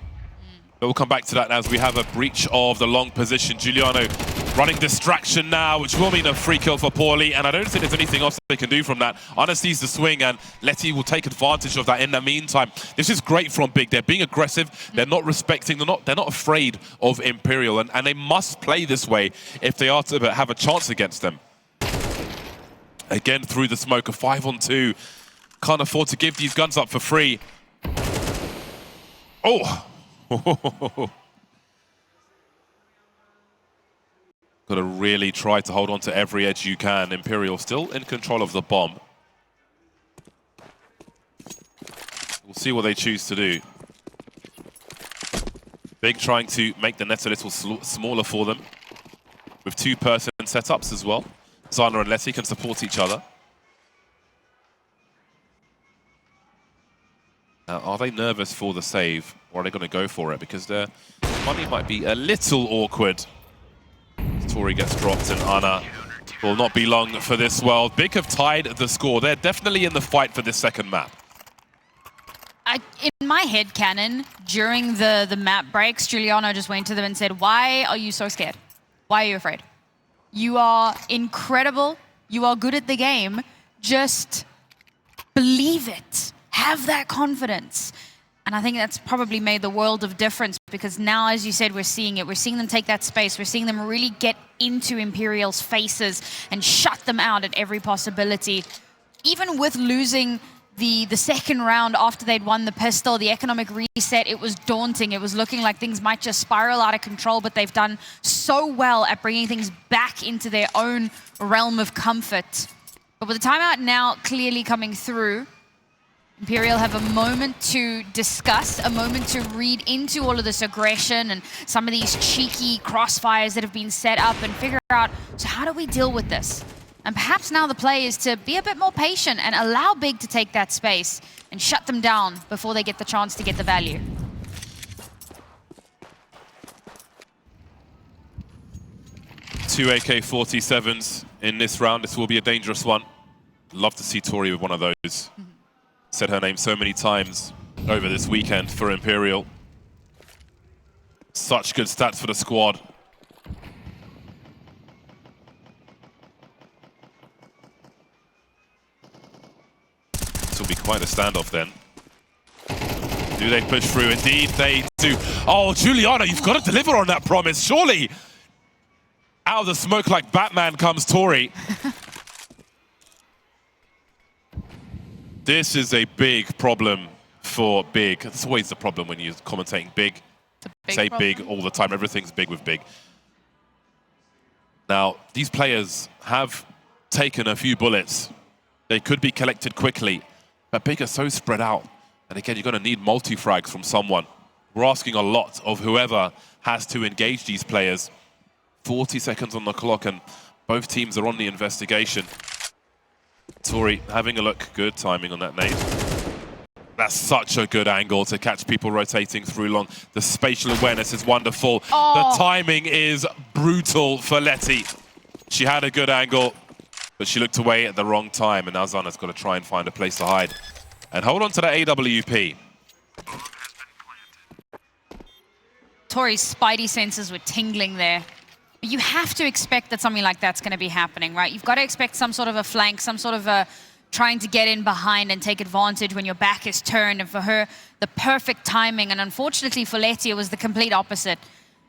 But we'll come back to that as we have a breach of the long position. Giuliano running distraction now, which will mean a free kill for Paulie, and I don't think there's anything else they can do from that. Anna sees the swing, and Letty will take advantage of that in the meantime. This is great from Big. They're being aggressive. They're not respecting. They're not afraid of Imperial, and they must play this way if they are to have a chance against them. Again, through the smoke, a 5-on-2. Can't afford to give these guns up for free. Oh! Got to really try to hold on to every edge you can. Imperial still in control of the bomb. We'll see what they choose to do. Big trying to make the net a little smaller for them, with two-person setups as well. Zana and Letty can support each other. Now, are they nervous for the save, or are they going to go for it? Because their money might be a little awkward. Tori gets dropped, and Anna will not be long for this world. Big have tied the score. They're definitely in the fight for this second map. In my head canon, during the map breaks, Giuliano just went to them and said, "Why are you so scared? Why are you afraid? You are incredible. You are good at the game. Just believe it. Have that confidence." And I think that's probably made the world of difference, because now, as you said, we're seeing it. We're seeing them take that space. We're seeing them really get into Imperial's faces and shut them out at every possibility. Even with losing the second round after they'd won the pistol, the economic reset, it was daunting. It was looking like things might just spiral out of control, but they've done so well at bringing things back into their own realm of comfort. But with the timeout now clearly coming through, Imperial have a moment to discuss, a moment to read into all of this aggression and some of these cheeky crossfires that have been set up, and figure out, so how do we deal with this? And perhaps now the play is to be a bit more patient and allow Big to take that space and shut them down before they get the chance to get the value. Two AK-47s in this round. This will be a dangerous one. Love to see Tori with one of those. Said her name so many times over this weekend for Imperial. Such good stats for the squad. This will be quite a standoff then. Do they push through? Indeed, they do. Oh, Giuliano, you've got to deliver on that promise, surely. Out of the smoke like Batman comes Tori. This is a big problem for Big. That's always the problem when you're commentating Big. Say problem. Big all the time. Everything's big with Big. Now, these players have taken a few bullets. They could be collected quickly, but Big are so spread out. And again, you're going to need multi-frags from someone. We're asking a lot of whoever has to engage these players. 40 seconds on the clock, and both teams are on the investigation. Tori having a look. Good timing on that nade. That's such a good angle to catch people rotating through long. The spatial awareness is wonderful. Oh. The timing is brutal for Letty. She had a good angle, but she looked away at the wrong time, and now Zana's got to try and find a place to hide. And hold on to that AWP. Tori's spidey senses were tingling there. You have to expect that something like that's going to be happening, right? You've got to expect some sort of a flank, some sort of a trying to get in behind and take advantage when your back is turned. And for her, the perfect timing. And unfortunately for Letty, it was the complete opposite.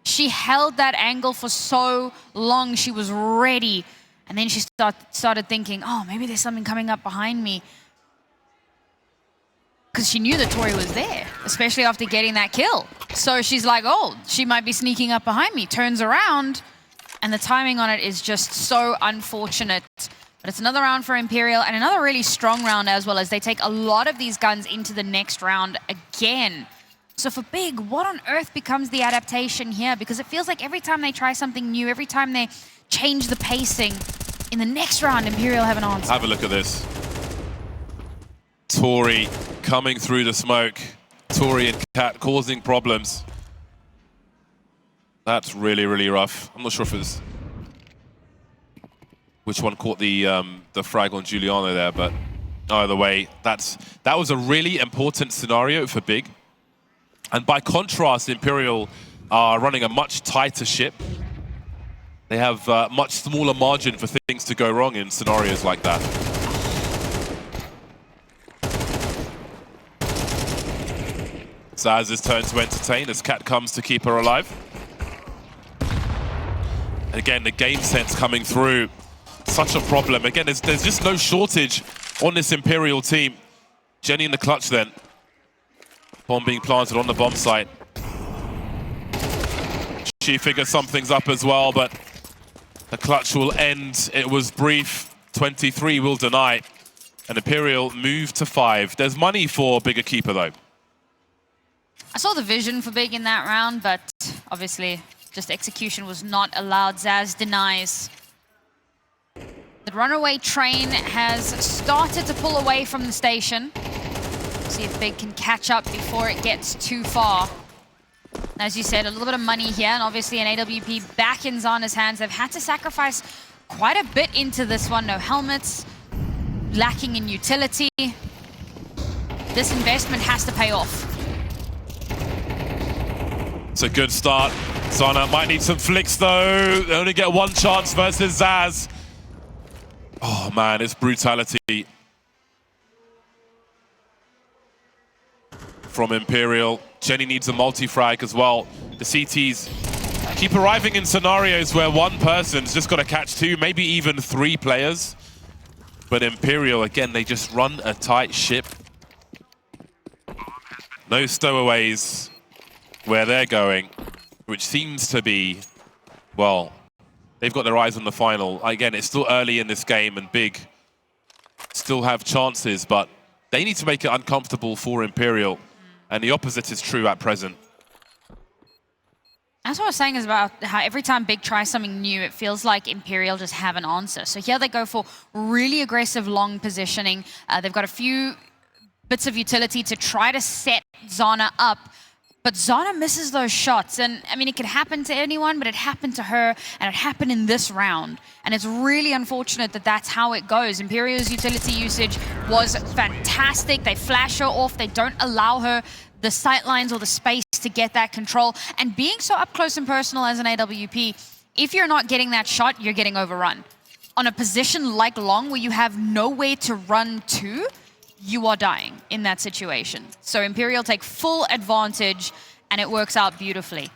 She held that angle for so long. She was ready. And then she started thinking, oh, maybe there's something coming up behind me. Because she knew that Tori was there, especially after getting that kill. So she's like, oh, she might be sneaking up behind me. Turns around. And the timing on it is just so unfortunate. But it's another round for Imperial and another really strong round as well, as they take a lot of these guns into the next round again. So for Big, what on earth becomes the adaptation here? Because it feels like every time they try something new, every time they change the pacing, in the next round, Imperial have an answer. Have a look at this. Tori coming through the smoke. Tori and Cat causing problems. That's really, really rough. I'm not sure if it's which one caught the frag on Giuliano there, but either way, that was a really important scenario for Big. And by contrast, Imperial are running a much tighter ship. They have much smaller margin for things to go wrong in scenarios like that. Zaz's turn to entertain as Cat comes to keep her alive. And again, the game sense coming through. Such a problem. Again, there's just no shortage on this Imperial team. Jenny in the clutch then. Bomb being planted on the bomb site. She figures some things up as well, but the clutch will end. It was brief. 23 will deny. And Imperial move to 5. There's money for bigger keeper though. I saw the vision for Big in that round, but obviously just execution was not allowed. Zaz denies. The runaway train has started to pull away from the station. See if Big can catch up before it gets too far. As you said, a little bit of money here, and obviously an AWP back in Zana's hands. They've had to sacrifice quite a bit into this one. No helmets, lacking in utility. This investment has to pay off. It's a good start. Zana might need some flicks though. They only get one chance versus Zaz. Oh man, it's brutality from Imperial. Jenny needs a multi-frag as well. The CTs keep arriving in scenarios where one person's just got to catch 2, maybe even 3 players. But Imperial, again, they just run a tight ship. No stowaways where they're going, which seems to be, well, they've got their eyes on the final. Again, it's still early in this game and Big still have chances, but they need to make it uncomfortable for Imperial. And the opposite is true at present. That's what I was saying, is about how every time Big tries something new, it feels like Imperial just have an answer. So here they go for really aggressive long positioning. They've got a few bits of utility to try to set Zana up. But Zana misses those shots, and I mean, it could happen to anyone, but it happened to her, and it happened in this round. And it's really unfortunate that that's how it goes. Imperial's utility usage was fantastic. They flash her off. They don't allow her the sightlines or the space to get that control. And being so up close and personal as an AWP, if you're not getting that shot, you're getting overrun. On a position like long, where you have nowhere to run to, you are dying in that situation. So Imperial take full advantage, and it works out beautifully.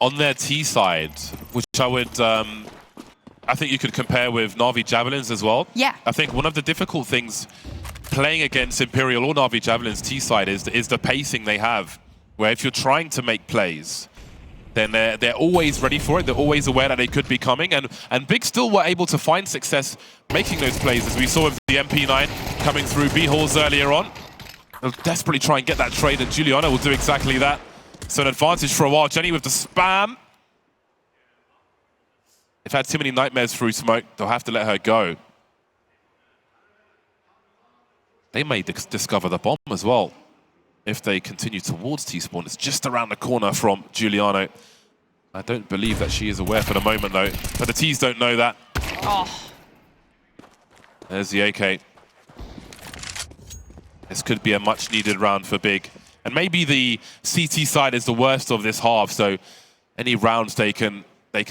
On their T side, which I would, I think you could compare with Na'Vi Javelins as well. Yeah. I think one of the difficult things playing against Imperial or Na'Vi Javelins T side is the pacing they have, where if you're trying to make plays, then they're always ready for it. They're always aware that they could be coming. And Big still were able to find success making those plays, as we saw with the MP9 coming through B-halls earlier on. They'll desperately try and get that trade, and Giuliano will do exactly that. So an advantage for a while. Jenny with the spam. They've had too many nightmares through smoke. They'll have to let her go. They may discover the bomb as well if they continue towards T-spawn. It's just around the corner from Giuliano. I don't believe that she is aware for the moment, though. But the T's don't know that. Oh. There's the AK. This could be a much-needed round for Big. And maybe the CT side is the worst of this half, so any rounds they can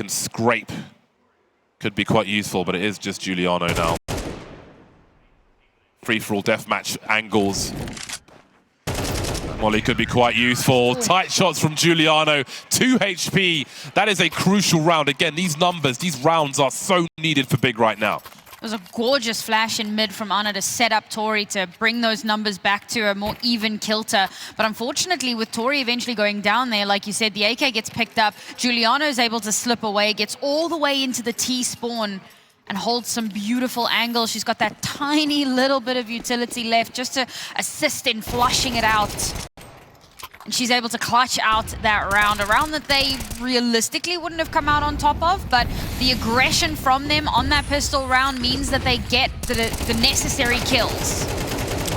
scrape could be quite useful, but it is just Giuliano now. Free-for-all deathmatch angles. Molly could be quite useful. Tight shots from Giuliano. 2 HP. That is a crucial round. Again, these numbers, these rounds are so needed for Big right now. It was a gorgeous flash in mid from Anna to set up Tori to bring those numbers back to a more even kilter. But unfortunately, with Tori eventually going down there, like you said, the AK gets picked up. Giuliano is able to slip away, gets all the way into the T spawn. and holds some beautiful angles. She's got that tiny little bit of utility left just to assist in flushing it out. And she's able to clutch out that round, a round that they realistically wouldn't have come out on top of, but the aggression from them on that pistol round means that they get the necessary kills.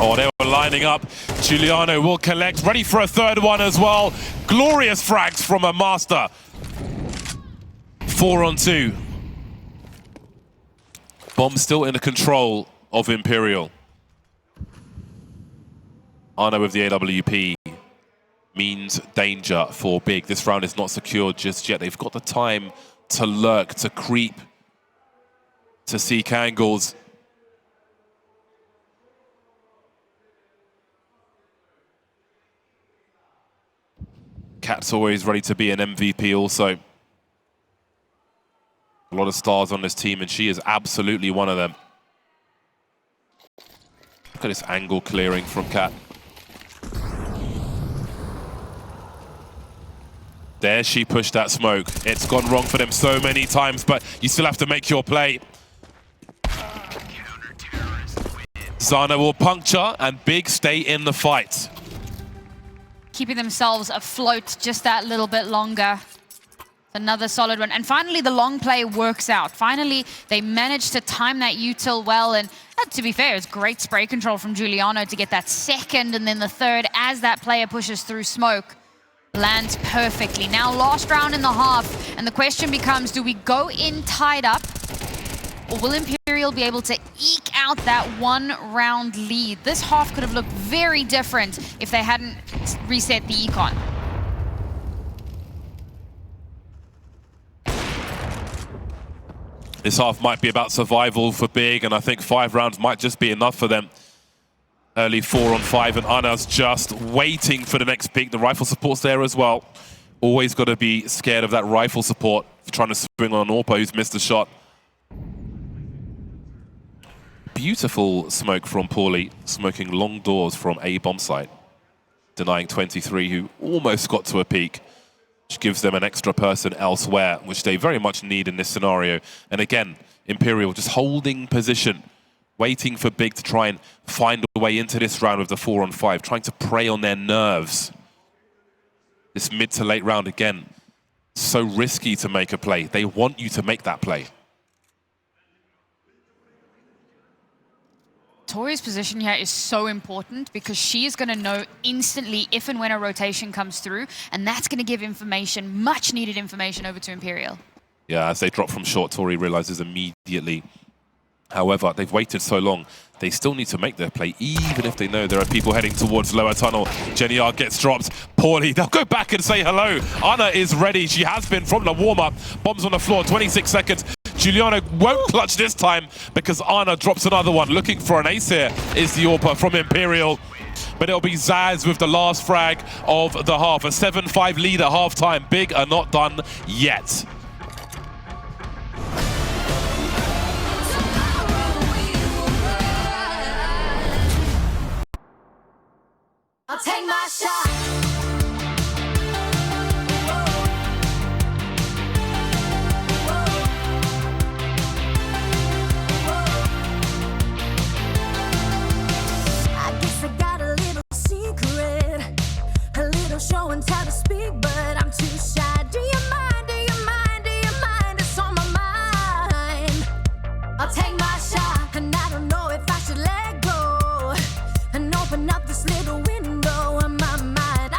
Oh, they were lining up. Giuliano will collect, ready for a third one as well. Glorious frags from a master. 4 on 2. Bomb still in the control of Imperial. Ana with the AWP means danger for Big. This round is not secured just yet. They've got the time to lurk, to creep, to seek angles. Cat's always ready to be an MVP also. A lot of stars on this team, and she is absolutely one of them. Look at this angle clearing from Cat. There she pushed that smoke. It's gone wrong for them so many times, but you still have to make your play. Zana will puncture, and Big stay in the fight. Keeping themselves afloat just that little bit longer. Another solid one. And finally, the long play works out. Finally, they managed to time that util well. And to be fair, it's great spray control from Giuliano to get that second and then the third as that player pushes through smoke. Lands perfectly. Now, last round in the half. And the question becomes, do we go in tied up? Or will Imperial be able to eke out that 1 round lead? This half could have looked very different if they hadn't reset the econ. This half might be about survival for Big, and I think 5 rounds might just be enough for them. Early 4 on 5, and Ana's just waiting for the next pick. The rifle support's there as well. Always got to be scared of that rifle support, trying to swing on Orpa, who's missed a shot. Beautiful smoke from Paulie, smoking long doors from A bomb site, denying 23, who almost got to a peak, which gives them an extra person elsewhere, which they very much need in this scenario. And again, Imperial just holding position, waiting for Big to try and find a way into this round with the 4 on 5, trying to prey on their nerves. This mid to late round, again, so risky to make a play. They want you to make that play. Tori's position here is so important because she is going to know instantly if and when a rotation comes through, and that's going to give information, much needed information, over to Imperial. Yeah, as they drop from short, Tori realizes immediately. However, they've waited so long, they still need to make their play, even if they know there are people heading towards lower tunnel. Jenny R gets dropped poorly. They'll go back and say hello. Ana is ready. She has been from the warm-up. Bombs on the floor, 26 seconds. Giuliano won't clutch this time because Ana drops another one. Looking for an ace here is the Orpa from Imperial. But it'll be Zaz with the last frag of the half. A 7-5 lead at halftime. Big are not done yet. I'll take my shot. I guess I got a little secret, a little show and tell to speak, but I'm too shy. Do you mind? Do you mind? Do you mind? It's on my mind. I'll take my shot, and I don't know if I should let go and open up this little window in my mind.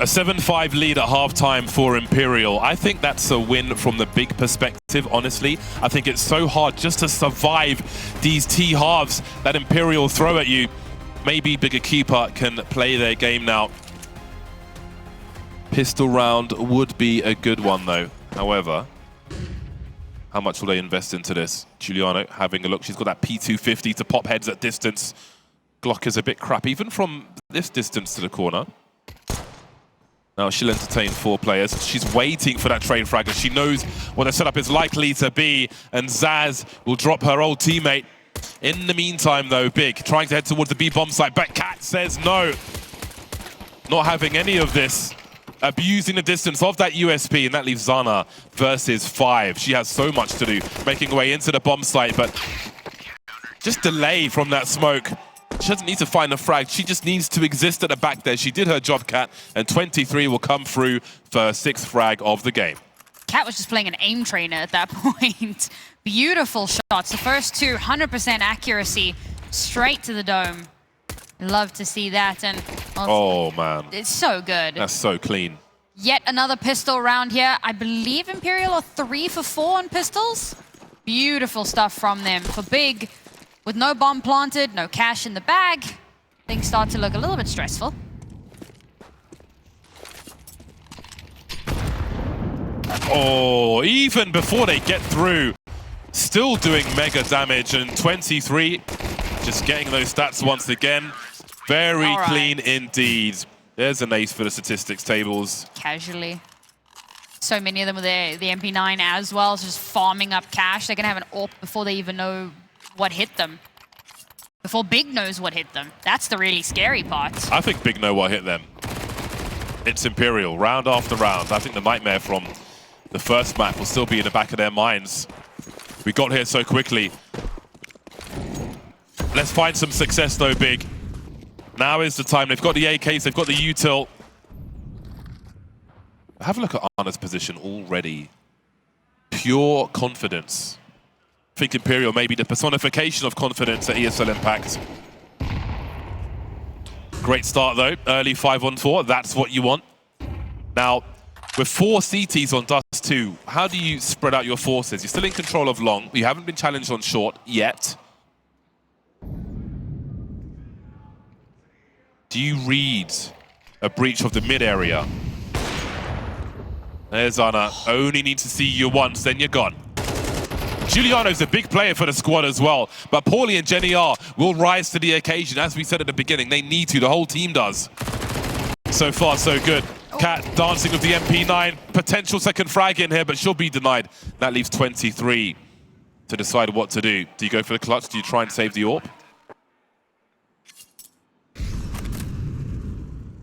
A 7-5 lead at halftime for Imperial. I think that's a win from the big perspective, honestly. I think it's so hard just to survive these T-halves that Imperial throw at you. Maybe big EQUIPA can play their game now. Pistol round would be a good one, though. However, how much will they invest into this? Giuliano having a look. She's got that P250 to pop heads at distance. Glock is a bit crap, even from this distance to the corner. Now she'll entertain 4 players. She's waiting for that trade frag, and she knows what the setup is likely to be, and Zaz will drop her old teammate. In the meantime, though, Big trying to head towards the B-bomb site, but Cat says no. Not having any of this. Abusing the distance of that USP, and that leaves Zana versus 5. She has so much to do, making her way into the bomb site, but just delay from that smoke. She doesn't need to find a frag. She just needs to exist at the back there. She did her job, Cat, and 23 will come through for 6th frag of the game. Cat was just playing an aim trainer at that point. Beautiful shots. The first 2, 100% accuracy, straight to the dome. Love to see that. And oh, man. It's so good. That's so clean. Yet another pistol round here. I believe Imperial are 3 for 4 on pistols. Beautiful stuff from them. For Big, with no bomb planted, no cash in the bag, things start to look a little bit stressful. Oh, even before they get through, still doing mega damage, and 23 just getting those stats once again. Very clean indeed. There's an ace for the statistics tables. Casually. So many of them with the MP9 as well, so just farming up cash. They're going to have an AWP before they even know what hit them. Before Big knows what hit them. That's the really scary part. I think Big know what hit them. It's Imperial, round after round. I think the nightmare from the first map will still be in the back of their minds. We got here so quickly. Let's find some success though, Big. Now is the time. They've got the AKs, they've got the util. Have a look at Anna's position already. Pure confidence. I think Imperial may be the personification of confidence at ESL Impact. Great start though, early 5-on-4, that's what you want. Now, with 4 CTs on Dust2, how do you spread out your forces? You're still in control of long, you haven't been challenged on short yet. Do you read a breach of the mid area? There's Anna, only need to see you once, then you're gone. Giuliano's a big player for the squad as well, but Paulie and Jenny R will rise to the occasion. As we said at the beginning, they need to, the whole team does. So far, so good. Cat dancing with the MP9, potential second frag in here, but she'll be denied. That leaves 23 to decide what to do. Do you go for the clutch? Do you try and save the AWP?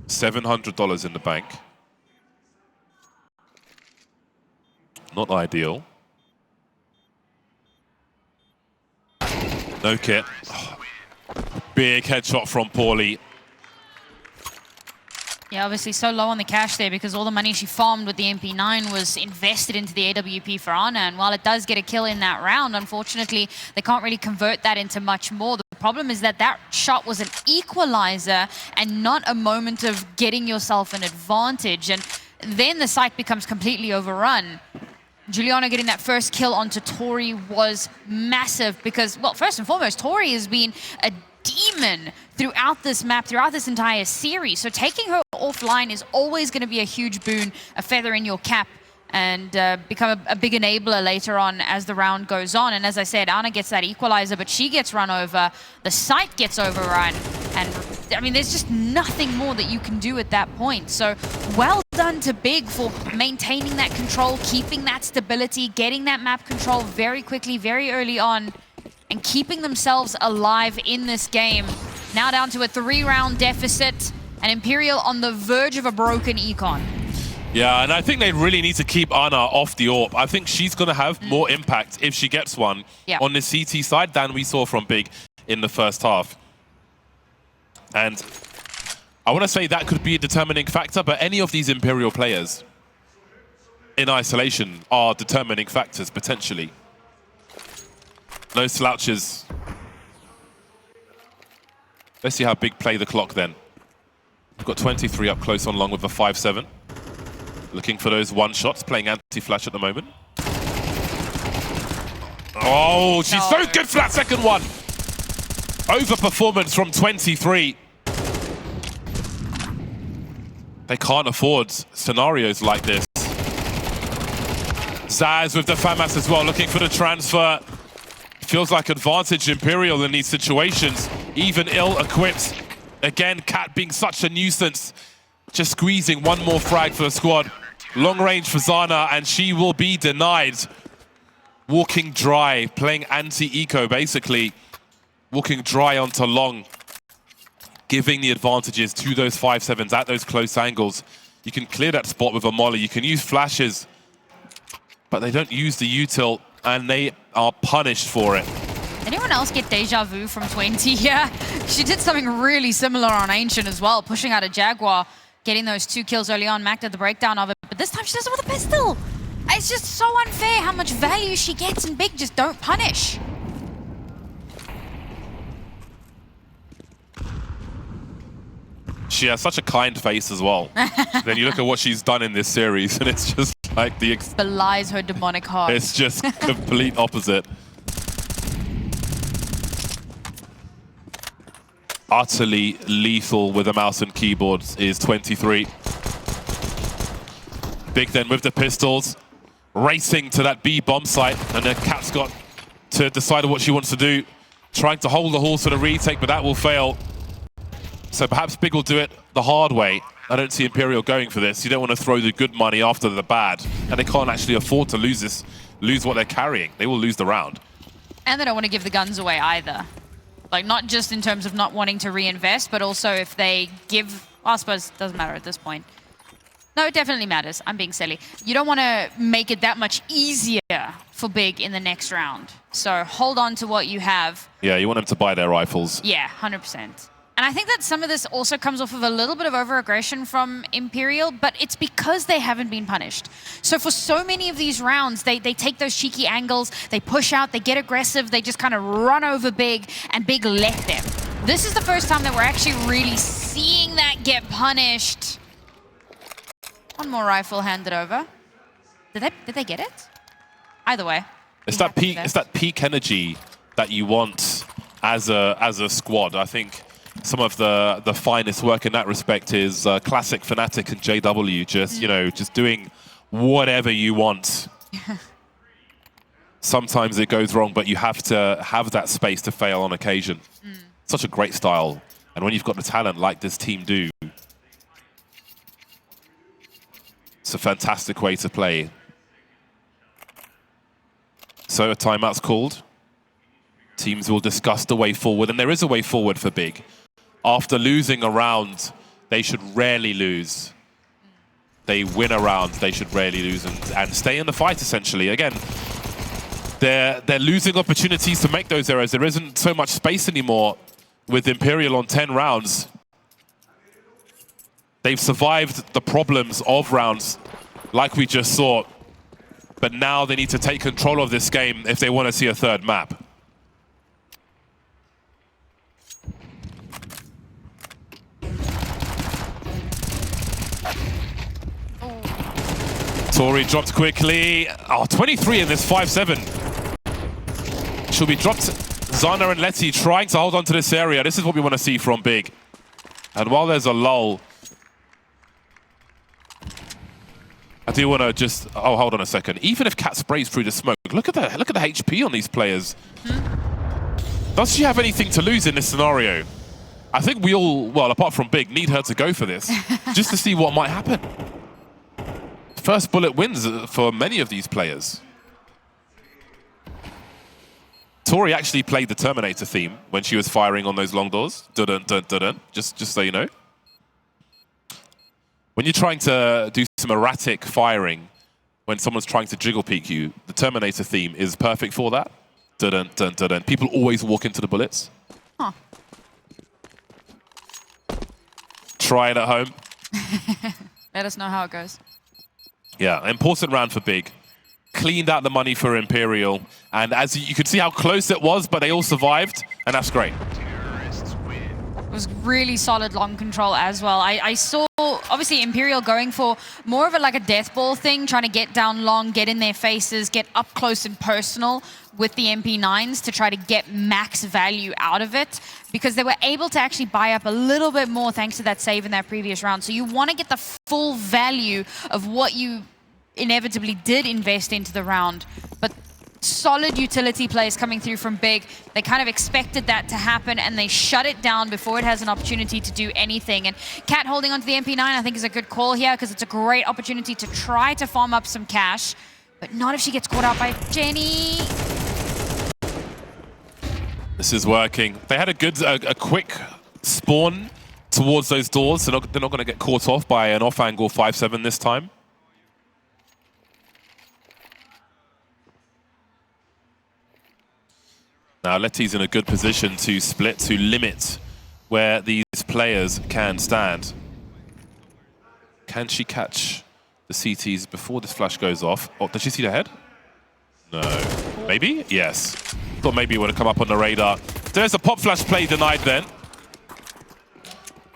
$700 in the bank. Not ideal. No kit. Oh, big headshot from Paulie. Yeah, obviously so low on the cash there because all the money she farmed with the MP9 was invested into the AWP for Anna. And while it does get a kill in that round, unfortunately, they can't really convert that into much more. The problem is that that shot was an equalizer and not a moment of getting yourself an advantage. And then the site becomes completely overrun. Giuliano getting that first kill onto Tori was massive because, well, first and foremost, Tori has been a demon throughout this map, throughout this entire series. So taking her offline is always going to be a huge boon, a feather in your cap, and become a big enabler later on as the round goes on. And as I said, Anna gets that equalizer, but she gets run over. The site gets overrun. And, I mean, there's just nothing more that you can do at that point. So well done to Big for maintaining that control, keeping that stability, getting that map control very quickly, very early on, and keeping themselves alive in this game. Now down to a 3-round deficit, and Imperial on the verge of a broken econ. Yeah, and I think they really need to keep Anna off the AWP. I think she's going to have more impact if she gets one on the CT side than we saw from Big in the first half. And I want to say that could be a determining factor, but any of these Imperial players in isolation are determining factors, potentially. No slouches. Let's see how Big play the clock then. We've got 23 up close on long with the 5-7. Looking for those one-shots, playing anti-flash at the moment. Oh, she's so good for that second one. Overperformance from 23. They can't afford scenarios like this. Zaz with the FAMAS as well, looking for the transfer. Feels like advantage Imperial in these situations, even ill-equipped. Again, Cat being such a nuisance. Just squeezing one more frag for the squad. Long range for Zana, and she will be denied. Walking dry, playing anti-eco, basically. Walking dry onto long. Giving the advantages to those 5-7s at those close angles. You can clear that spot with a molly. You can use flashes, but they don't use the util, and they are punished for it. Anyone else get deja vu from 20 here? She did something really similar on Ancient as well, pushing out a Jaguar, getting those 2 kills early on. Mac did the breakdown of it, but this time she does it with a pistol. It's just so unfair how much value she gets, and Big just don't punish. She has such a kind face as well. Then you look at what she's done in this series, and it's just like the... Belies her demonic heart. It's just complete opposite. Utterly lethal with a mouse and keyboards is 23. Big then with the pistols, racing to that B bomb site, and then Cat's got to decide what she wants to do. Trying to hold the horse for the retake, but that will fail. So perhaps Big will do it the hard way. I don't see Imperial going for this. You don't want to throw the good money after the bad, and they can't actually afford to lose what they're carrying. They will lose the round. And they don't want to give the guns away either. Like, not just in terms of not wanting to reinvest, but also if they give... Well, I suppose it doesn't matter at this point. No, it definitely matters. I'm being silly. You don't want to make it that much easier for Big in the next round. So hold on to what you have. Yeah, you want them to buy their rifles. Yeah, 100%. And I think that some of this also comes off of a little bit of over-aggression from Imperial, but it's because they haven't been punished. So for so many of these rounds, they take those cheeky angles, they push out, they get aggressive, they just kind of run over Big, and Big let them. This is the first time that we're actually really seeing that get punished. One more rifle handed over. Did they get it? Either way. It's that peak energy that you want as a squad. I think some of the finest work in that respect is classic Fnatic and JW, just, you know, just doing whatever you want. Sometimes it goes wrong, but you have to have that space to fail on occasion. Such a great style. And when you've got the talent like this team do, it's a fantastic way to play. So a timeout's called. Teams will discuss the way forward, and there is a way forward for Big. After losing a round, they should rarely lose. They win a round, they should rarely lose and stay in the fight, essentially. Again, they're losing opportunities to make those errors. There isn't so much space anymore with Imperial on 10 rounds. They've survived the problems of rounds, like we just saw. But now they need to take control of this game if they want to see a third map. Tori dropped quickly. Oh, 23 in this 5-7. She'll be dropped. Zana and Letty trying to hold on to this area. This is what we want to see from Big. And while there's a lull, I do want to just... Oh, hold on a second. Even if Cat sprays through the smoke, look at the HP on these players. Does she have anything to lose in this scenario? I think we all, well, apart from Big, need her to go for this, just to see what might happen. First bullet wins for many of these players. Tori actually played the Terminator theme when she was firing on those long doors. Dun dun dun dun. Just so you know. When you're trying to do some erratic firing, when someone's trying to jiggle peek you, the Terminator theme is perfect for that. Dun dun dun dun dun. People always walk into the bullets. Huh. Try it at home. Let us know how it goes. Yeah, important round for Big. Cleaned out the money for Imperial. And as you could see how close it was, but they all survived, and that's great. It was really solid long control as well. I saw, obviously, Imperial going for more of a death ball thing, trying to get down long, get in their faces, get up close and personal with the MP9s to try to get max value out of it, because they were able to actually buy up a little bit more thanks to that save in that previous round. So you want to get the full value of what you inevitably did invest into the round. But solid utility plays coming through from Big. They kind of expected that to happen, and they shut it down before it has an opportunity to do anything. And Cat holding onto the MP9, I think, is a good call here, because it's a great opportunity to try to farm up some cash, but not if she gets caught out by Jenny. This is working. They had a quick spawn towards those doors, so they're not going to get caught off by an off-angle 5-7 this time. Now, Letty's in a good position to split, to limit where these players can stand. Can she catch the CTs before this flash goes off? Oh, did she see the head? No. Maybe? Yes. Thought maybe it would have come up on the radar. There's a pop flash play denied then.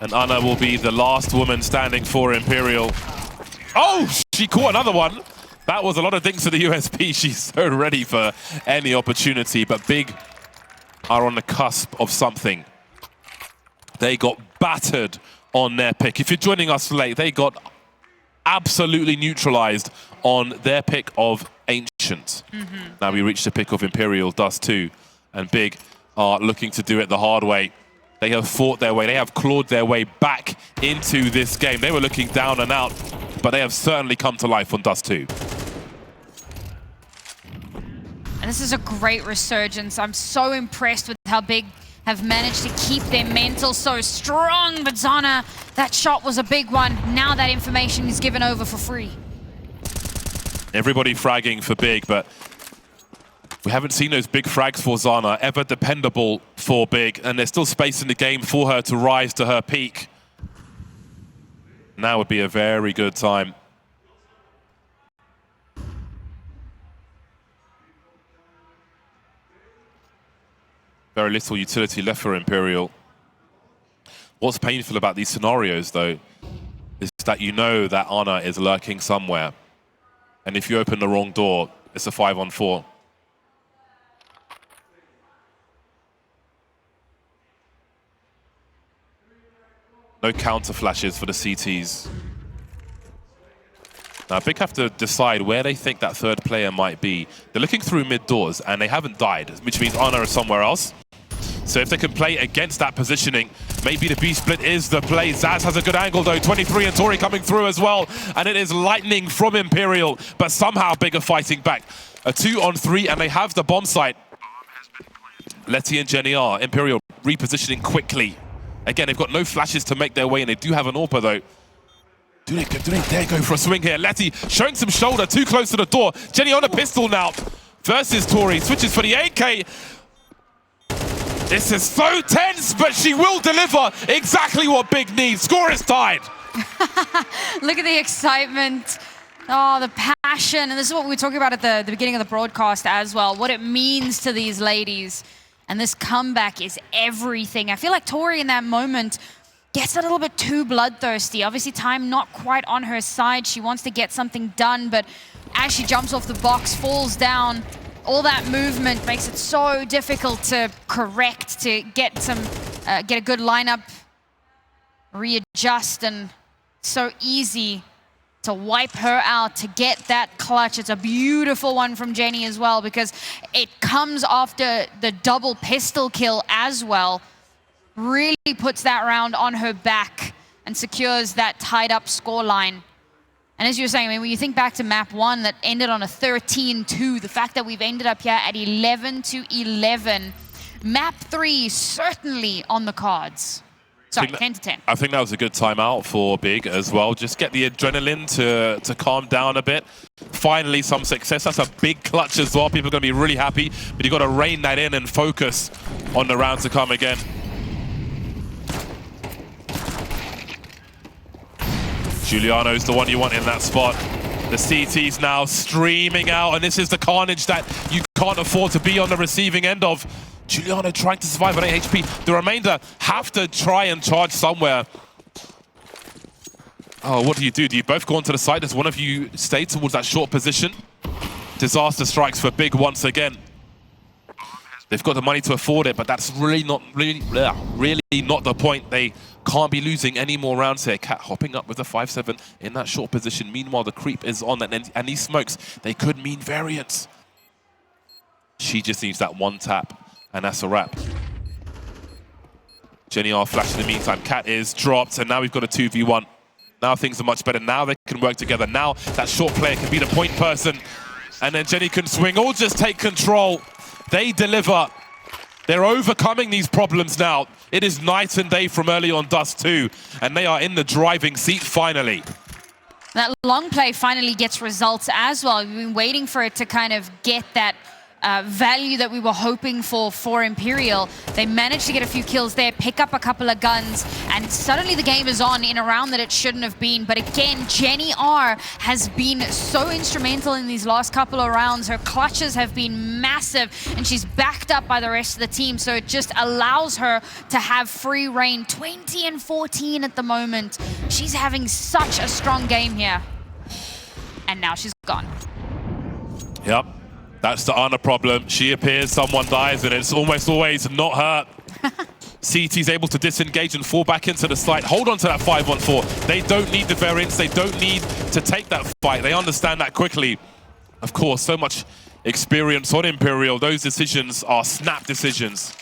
And Anna will be the last woman standing for Imperial. Oh, she caught another one. That was a lot of things for the USP. She's so ready for any opportunity, but Big are on the cusp of something. They got battered on their pick. If you're joining us late, they got absolutely neutralized on their pick of Ancient. Now we reach the pick of Imperial, Dust2, and Big are looking to do it the hard way. They have fought their way, they have clawed their way back into this game. They were looking down and out, but they have certainly come to life on Dust2. And this is a great resurgence. I'm so impressed with how Big have managed to keep their mental so strong. But Zana, that shot was a big one. Now that information is given over for free. Everybody fragging for Big, but we haven't seen those big frags for Zana, ever dependable for Big, and there's still space in the game for her to rise to her peak. Now would be a very good time. Very little utility left for Imperial. What's painful about these scenarios, though, is that you know that Anna is lurking somewhere. And if you open the wrong door, it's a 5-on-4. No counter flashes for the CTs. Now, Big have to decide where they think that third player might be. They're looking through mid doors, and they haven't died, which means Anna is somewhere else. So if they can play against that positioning, maybe the B-split is the play. Zaz has a good angle, though. 23 and Tori coming through as well. And it is lightning from Imperial, but somehow Big are fighting back. A 2-on-3, and they have the bomb site. Letty and Jenny are. Imperial repositioning quickly. Again, they've got no flashes to make their way, and they do have an AWPer, though. Do they dare go for a swing here? Letty showing some shoulder, too close to the door. Jenny on a pistol now versus Tori. Switches for the AK. This is so tense, but she will deliver exactly what Big needs. Score is tied. Look at the excitement. Oh, the passion. And this is what we were talking about at the beginning of the broadcast as well, what it means to these ladies. And this comeback is everything. I feel like Tori in that moment gets a little bit too bloodthirsty. Obviously, time not quite on her side. She wants to get something done, but as she jumps off the box, falls down, all that movement makes it so difficult to correct, to get a good lineup, readjust, and so easy to wipe her out, to get that clutch. It's a beautiful one from Jenny as well, because it comes after the double pistol kill as well. Really puts that round on her back and secures that tied up scoreline. And as you were saying, I mean, when you think back to map 1 that ended on a 13-2, the fact that we've ended up here at 11-11, map 3 certainly on the cards. Sorry, 10-10. I think that was a good timeout for Big as well. Just get the adrenaline to calm down a bit. Finally, some success. That's a big clutch as well. People are going to be really happy, but you've got to rein that in and focus on the round to come again. Giuliano's the one you want in that spot. The CT's now streaming out, and this is the carnage that you can't afford to be on the receiving end of. Giuliano trying to survive on 8 HP. The remainder have to try and charge somewhere. Oh, what do? Do you both go onto the side? Does one of you stay towards that short position? Disaster strikes for Big once again. They've got the money to afford it, but that's really not the point. They can't be losing any more rounds here. Cat hopping up with a 5-7 in that short position. Meanwhile, the creep is on, and these smokes, they could mean variance. She just needs that one tap, and that's a wrap. Jenny R flash in the meantime. Cat is dropped, and now we've got a 2v1. Now things are much better. Now they can work together. Now that short player can be the point person, and then Jenny can swing or just take control. They deliver. They're overcoming these problems now. It is night and day from early on Dust2, and they are in the driving seat finally. That long play finally gets results as well. We've been waiting for it to kind of get that value that we were hoping for Imperial. They managed to get a few kills there, pick up a couple of guns, and suddenly the game is on in a round that it shouldn't have been. But again, Jenny R has been so instrumental in these last couple of rounds. Her clutches have been massive, and she's backed up by the rest of the team, so it just allows her to have free reign. 20 and 14 at the moment. She's having such a strong game here. And now she's gone. Yep. That's the Ana problem. She appears, someone dies, and it's almost always not her. CT's able to disengage and fall back into the site. Hold on to that 5-1-4. They don't need the variance. They don't need to take that fight. They understand that quickly. Of course, so much experience on Imperial. Those decisions are snap decisions.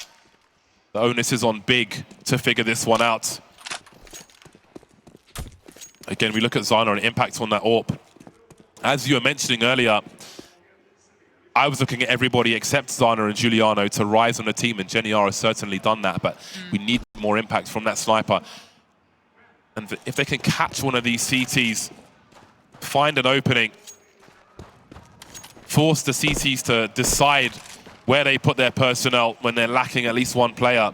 The onus is on Big to figure this one out. Again, we look at Zana and impact on that AWP. As you were mentioning earlier, I was looking at everybody except Zana and Giuliano to rise on the team, and Jenny R has certainly done that, but we need more impact from that sniper. And if they can catch one of these CTs, find an opening, force the CTs to decide where they put their personnel when they're lacking at least one player,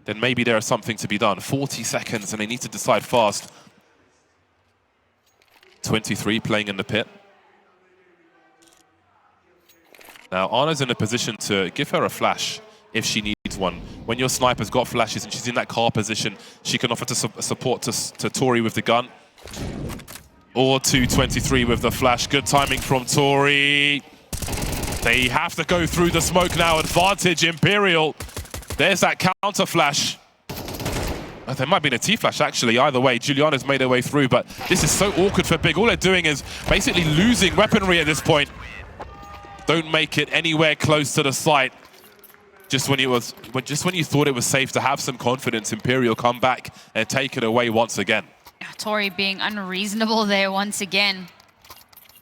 then maybe there is something to be done. 40 seconds, and they need to decide fast. 23 playing in the pit. Now, Ana's in a position to give her a flash if she needs one. When your sniper's got flashes and she's in that car position, she can offer support to Tori with the gun. Or to 23 with the flash. Good timing from Tori. They have to go through the smoke now. Advantage, Imperial. There's that counter flash. There might be a T-flash, actually. Either way, Giuliano's made their way through, but this is so awkward for Big. All they're doing is basically losing weaponry at this point. Don't make it anywhere close to the site. Just when you thought it was safe to have some confidence, Imperial come back and take it away once again. Tori being unreasonable there once again.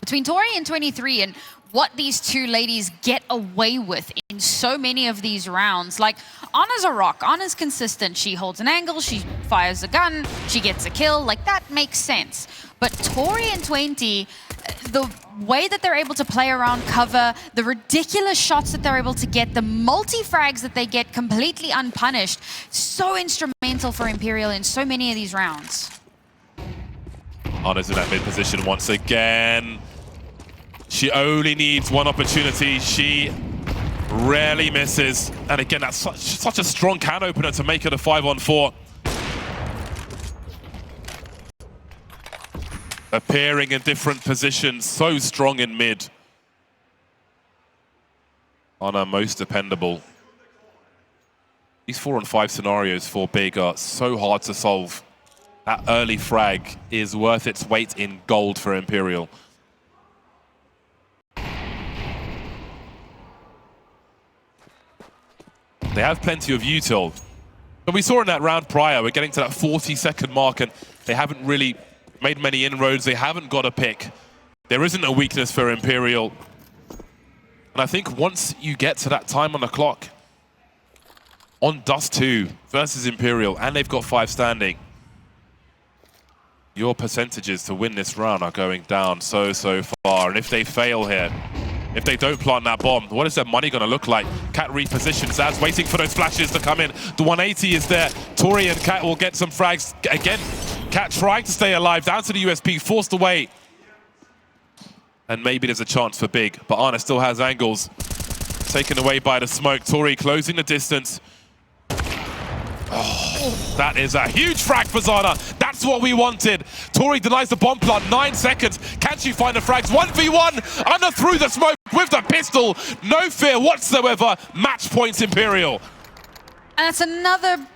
Between Tori and 23 and what these two ladies get away with in so many of these rounds. Like, Ana's a rock. Ana's consistent. She holds an angle, she fires a gun, she gets a kill. Like, that makes sense. But Tori and 20, the way that they're able to play around cover, the ridiculous shots that they're able to get, the multi-frags that they get completely unpunished, so instrumental for Imperial in so many of these rounds. Ana's in that mid position once again. She only needs one opportunity. She rarely misses. And again, that's such a strong can opener to make it a 5-on-4. Appearing in different positions, so strong in mid. Ana most dependable. These 4-on-5 scenarios for Big are so hard to solve. That early frag is worth its weight in gold for Imperial. They have plenty of util. But we saw in that round prior, we're getting to that 40-second mark, and they haven't really made many inroads. They haven't got a pick. There isn't a weakness for Imperial. And I think once you get to that time on the clock, on Dust2 versus Imperial, and they've got 5 standing, your percentages to win this round are going down so far. And if they fail here, if they don't plant that bomb, what is their money going to look like? Cat repositions. Zaz waiting for those flashes to come in. The 180 is there. Tori and Cat will get some frags. Again, Cat trying to stay alive. Down to the USP, forced away. And maybe there's a chance for Big, but Ana still has angles. Taken away by the smoke. Tori closing the distance. Oh, that is a huge frag for Zana. That's what we wanted. Tori denies the bomb plant. 9 seconds. Can she find the frags? 1v1. Ana through the smoke with the pistol. No fear whatsoever. Match points Imperial. And that's another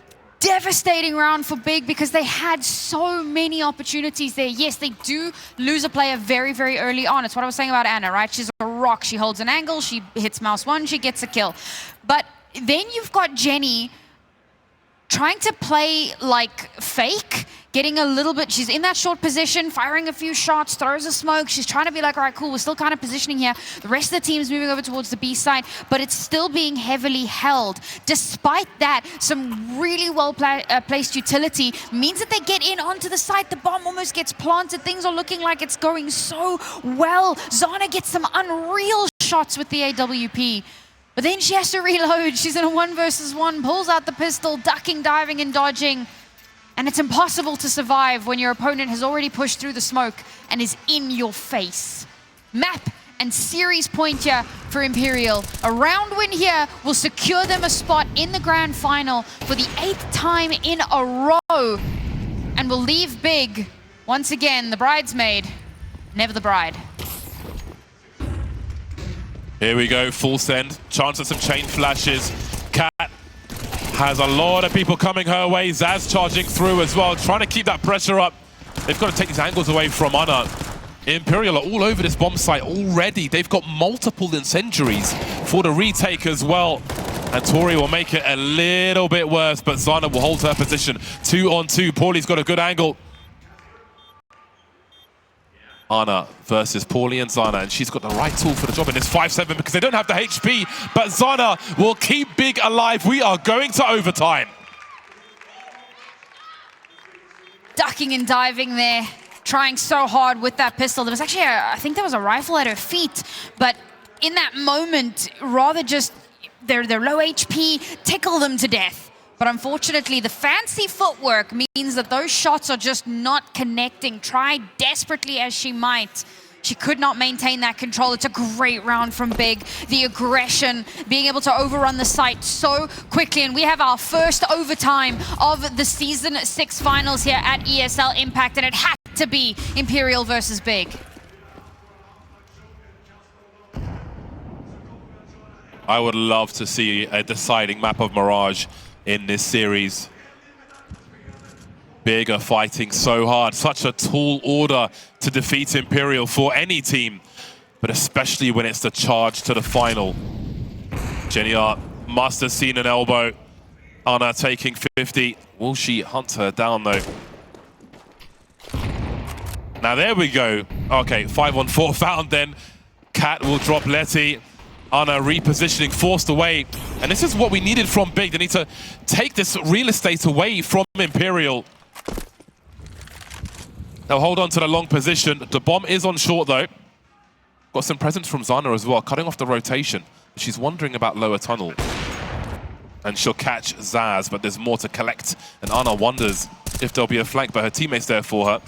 devastating round for Big because they had so many opportunities there. Yes, they do lose a player very, very early on. It's what I was saying about Ana, right? She's a rock. She holds an angle. She hits mouse 1. She gets a kill. But then you've got Jenny trying to play like fake, getting a little bit, she's in that short position, firing a few shots, throws a smoke. She's trying to be like, all right, cool, we're still kind of positioning here. The rest of the team's moving over towards the B side, but it's still being heavily held. Despite that, some really well placed utility means that they get in onto the site. The bomb almost gets planted. Things are looking like it's going so well. Zana gets some unreal shots with the AWP. But then she has to reload. She's in a 1 versus 1, pulls out the pistol, ducking, diving, and dodging. And it's impossible to survive when your opponent has already pushed through the smoke and is in your face. Map and series point here for Imperial. A round win here will secure them a spot in the grand final for the 8th time in a row. And will leave Big, once again, the bridesmaid, never the bride. Here we go, full send. Chance at some chain flashes. Cat has a lot of people coming her way. Zaz charging through as well, trying to keep that pressure up. They've got to take these angles away from Ana. Imperial are all over this bomb site already. They've got multiple incendiaries for the retake as well. And Tori will make it a little bit worse, but Zana will hold her position. 2 on 2. Paulie's got a good angle. Ana versus Paulie and Zana, and she's got the right tool for the job in this 5-7 because they don't have the HP, but Zana will keep Big alive. We are going to overtime. Ducking and diving there, trying so hard with that pistol. There was actually, I think there was a rifle at her feet, but in that moment, rather just their low HP, tickle them to death. But unfortunately, the fancy footwork means that those shots are just not connecting. Try desperately as she might, she could not maintain that control. It's a great round from Big. The aggression, being able to overrun the site so quickly. And we have our first overtime of the Season 6 finals here at ESL Impact. And it had to be Imperial versus Big. I would love to see a deciding map of Mirage in this series. Big are fighting so hard. Such a tall order to defeat Imperial for any team, but especially when it's the charge to the final. Jenny Art must have seen an elbow. Ana taking 50. Will she hunt her down though? Now there we go. Okay, 5-on-4 found then. Cat will drop Letty. Ana repositioning, forced away. And this is what we needed from Big. They need to take this real estate away from Imperial. They'll hold on to the long position. The bomb is on short though. Got some presence from Zana as well, cutting off the rotation. She's wondering about lower tunnel. And she'll catch Zaz, but there's more to collect. And Ana wonders if there'll be a flank, but her teammate's there for her.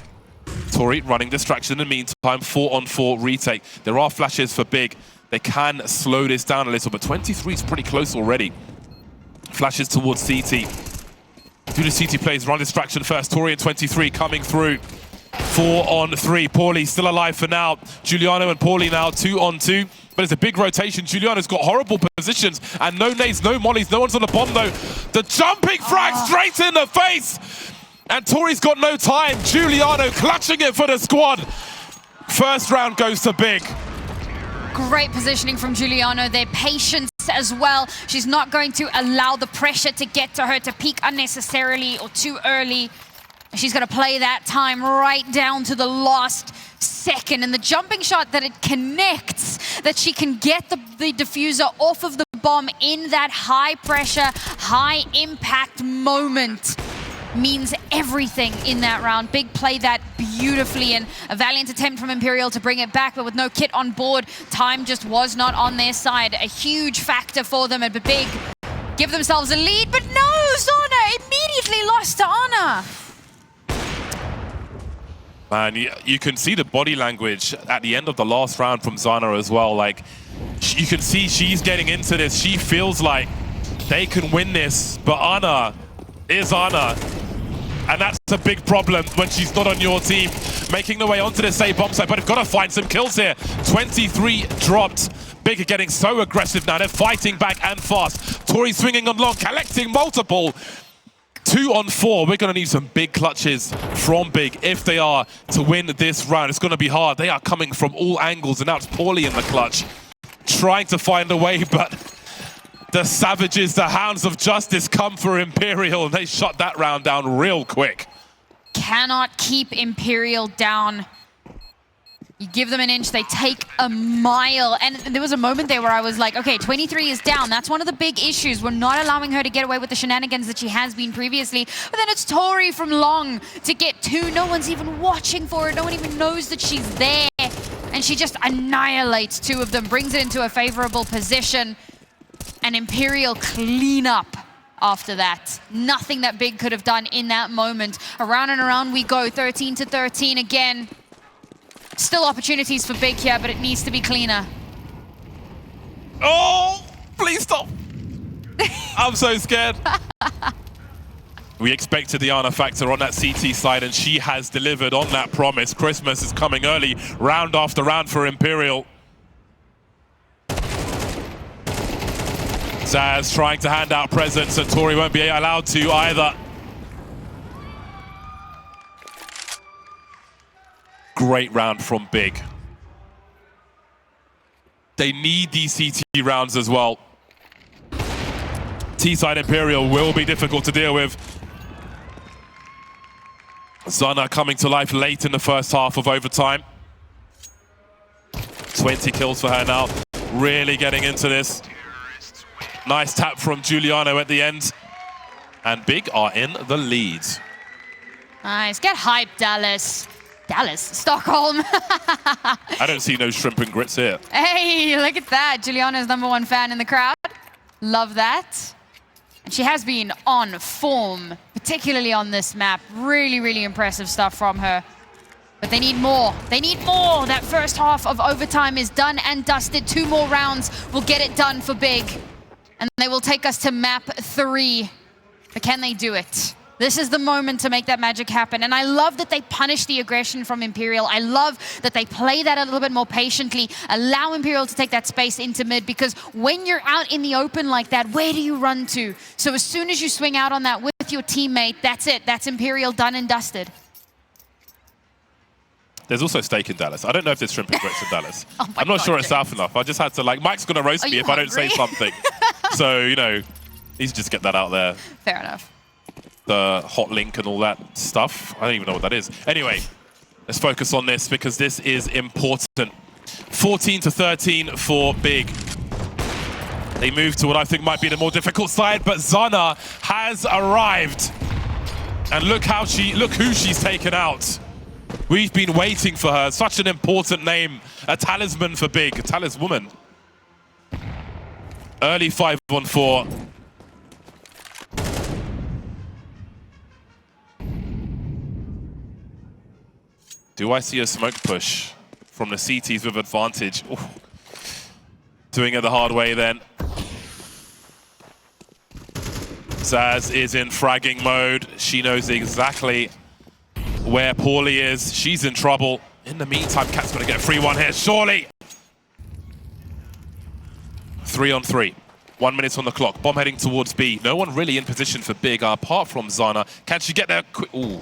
Tori running distraction in the meantime, 4-on-4 retake. There are flashes for Big. They can slow this down a little, but 23 is pretty close already. Flashes towards CT. Do the CT plays, run distraction first. Tori and 23 coming through. 4-on-3. Paulie still alive for now. Giuliano and Paulie now 2-on-2. But it's a big rotation. Giuliano's got horrible positions and no nades, no mollies. No one's on the bomb though. The jumping frag straight in the face. And Tori's got no time. Giuliano clutching it for the squad. First round goes to Big. Great positioning from Giuliano. Their patience as well. She's not going to allow the pressure to get to her to peak unnecessarily or too early. She's going to play that time right down to the last second. And the jumping shot that it connects, that she can get the diffuser off of the bomb in that high pressure, high impact moment, means everything in that round. Big play that beautifully, and a valiant attempt from Imperial to bring it back, but with no kit on board, time just was not on their side. A huge factor for them, and Big give themselves a lead, but no, Zana immediately lost to Ana. Man, you can see the body language at the end of the last round from Zana as well. Like, you can see she's getting into this. She feels like they can win this, but Ana is Ana. And that's a big problem when she's not on your team. Making the way onto this A bomb site, but they've got to find some kills here. 23 dropped. Big are getting so aggressive now. They're fighting back and fast. Tori swinging on long, collecting multiple. 2 on 4. We're going to need some big clutches from Big if they are to win this round. It's going to be hard. They are coming from all angles, and now it's Paulie in the clutch, trying to find a way, but the Savages, the Hounds of Justice, come for Imperial, and they shut that round down real quick. Cannot keep Imperial down. You give them an inch, they take a mile. And there was a moment there where I was like, okay, 23 is down. That's one of the big issues. We're not allowing her to get away with the shenanigans that she has been previously. But then it's Tori from long to get 2. No one's even watching for her. No one even knows that she's there. And she just annihilates 2 of them, brings it into a favorable position. And Imperial clean up after that. Nothing that Big could have done in that moment. Around and around we go, 13 to 13 again. Still opportunities for Big here, but it needs to be cleaner. Oh, please stop. I'm so scared. We expected the Ana factor on that CT side, and she has delivered on that promise. Christmas is coming early, round after round for Imperial. Zaz trying to hand out presents, and Tori won't be allowed to either. Great round from Big. They need these CT rounds as well. T-side Imperial will be difficult to deal with. Zana coming to life late in the first half of overtime. 20 kills for her now. Really getting into this. Nice tap from Giuliano at the end. And Big are in the lead. Nice. Get hyped, Dallas. Dallas, Stockholm. I don't see no shrimp and grits here. Hey, look at that. Giuliano's #1 fan in the crowd. Love that. And she has been on form, particularly on this map. Really, really impressive stuff from her. But they need more. They need more. That first half of overtime is done and dusted. 2 more rounds will get it done for Big. And they will take us to map 3. But can they do it? This is the moment to make that magic happen. And I love that they punish the aggression from Imperial. I love that they play that a little bit more patiently, allow Imperial to take that space into mid, because when you're out in the open like that, where do you run to? So as soon as you swing out on that with your teammate, that's it. That's Imperial done and dusted. There's also steak in Dallas. I don't know if there's shrimp and grits in Dallas. Oh I'm not God, sure it's James. south enough. I just had to, like, Mike's going to roast me if I don't say something. So, you know, needs to just get that out there. Fair enough. The hot link and all that stuff. I don't even know what that is. Anyway, let's focus on this because this is important. 14 to 13 for Big. They move to what I think might be the more difficult side, but Zana has arrived. And look who she's taken out. We've been waiting for her. Such an important name. A talisman for Big. A taliswoman. Early 5-on-4. Do I see a smoke push from the CTs with advantage? Ooh. Doing it the hard way then. Zaz is in fragging mode. She knows exactly where Paulie is. She's in trouble. In the meantime, Cat's gonna get a free one here, surely. 3-on-3. 1 minute on the clock. Bomb heading towards B. No one really in position for Big apart from Zana. Can she get there quick? Ooh.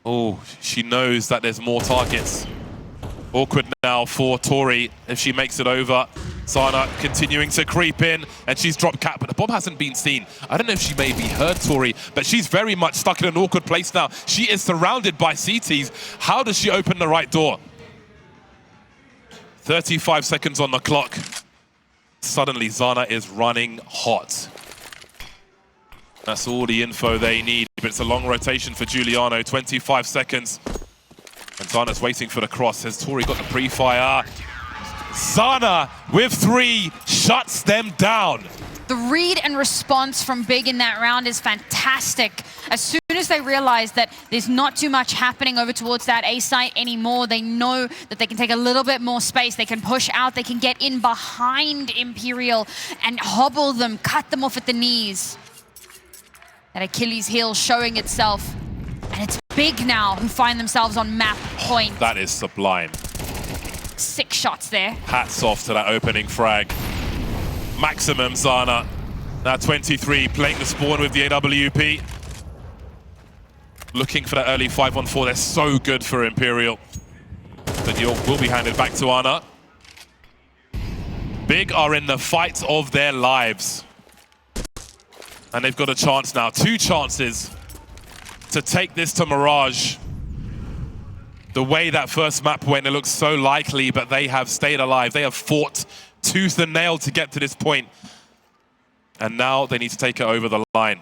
Oh, she knows that there's more targets. Awkward now for Tori if she makes it over. Zana continuing to creep in, and she's dropped Cat, but the bomb hasn't been seen. I don't know if she maybe heard Tori, but she's very much stuck in an awkward place now. She is surrounded by CTs. How does she open the right door? 35 seconds on the clock. Suddenly, Zana is running hot. That's all the info they need, but it's a long rotation for Giuliano, 25 seconds. And Zana's waiting for the cross. Has Tori got the pre-fire? Zana, with 3, shuts them down. The read and response from Big in that round is fantastic. As soon soon as they realize that there's not too much happening over towards that A site anymore, they know that they can take a little bit more space, they can push out, they can get in behind Imperial and hobble them, cut them off at the knees. That Achilles heel showing itself. And it's Big now who find themselves on map point. That is sublime. 6 shots there. Hats off to that opening frag. Maximum Zana. Now 23, playing the spawn with the AWP. Looking for that early 5-on-4. They're so good for Imperial. The York will be handed back to Ana. Big are in the fight of their lives. And they've got a chance now. 2 chances to take this to Mirage. The way that first map went, it looks so likely, but they have stayed alive. They have fought tooth and nail to get to this point. And now they need to take it over the line.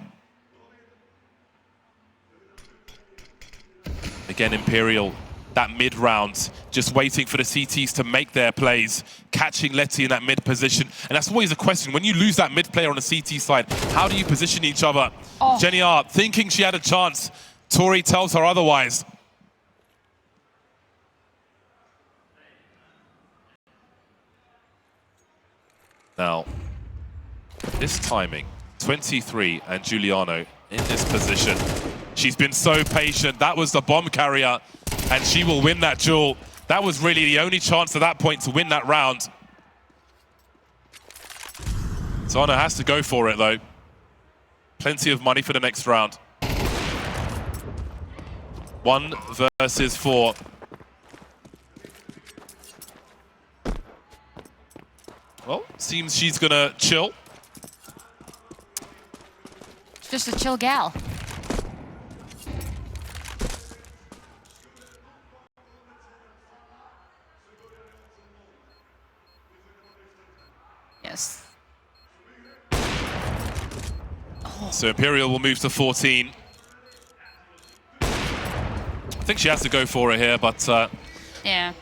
Again, Imperial, that mid-round, just waiting for the CTs to make their plays, catching Letty in that mid position. And that's always a question. When you lose that mid player on the CT side, how do you position each other? Oh. Jenny R, thinking she had a chance. Tori tells her otherwise. Now, this timing, 23 and Giuliano in this position. She's been so patient. That was the bomb carrier, and she will win that duel. That was really the only chance at that point to win that round. Zana has to go for it, though. Plenty of money for the next round. 1 versus 4. Well, seems she's gonna chill. Just a chill gal. Yes. So Imperial will move to 14. I think she has to go for it here, but Yeah.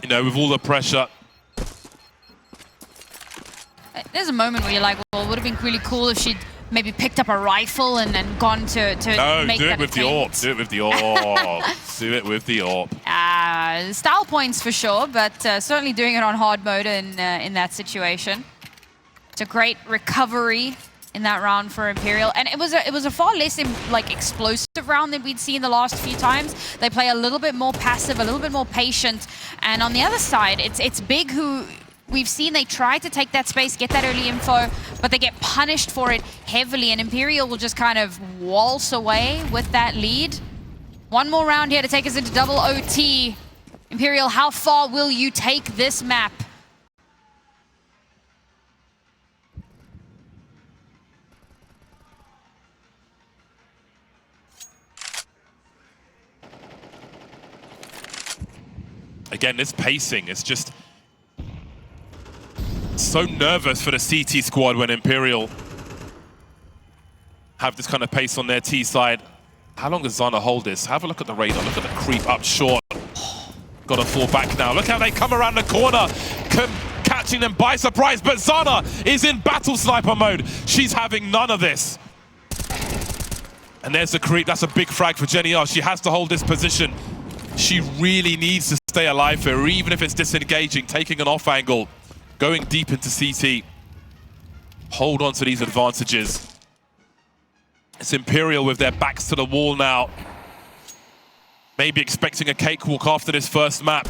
you know, with all the pressure. There's a moment where you're like, well, it would have been really cool if she'd maybe picked up a rifle and then gone to No, make do that it with the attempt. AWP. Do it with the AWP. Do it with the AWP. Style points for sure, but certainly doing it on hard mode in that situation. It's a great recovery in that round for Imperial, and it was a far less explosive round than we'd seen the last few times. They play a little bit more passive, a little bit more patient, and on the other side, it's Big who we've seen they try to take that space, get that early info, but they get punished for it heavily, and Imperial will just kind of waltz away with that lead. 1 more round here to take us into double OT. Imperial, how far will you take this map? Again, this pacing is just so nervous for the CT squad when Imperial have this kind of pace on their T side. How long does Zana hold this? Have a look at the radar. Look at the creep up short. Got to fall back now. Look how they come around the corner, catching them by surprise. But Zana is in battle sniper mode. She's having none of this. And there's the creep. That's a big frag for Jenny R. She has to hold this position. She really needs to stay alive here, even if it's disengaging, taking an off angle, going deep into CT. Hold on to these advantages. It's Imperial with their backs to the wall now. Maybe expecting a cakewalk after this first map.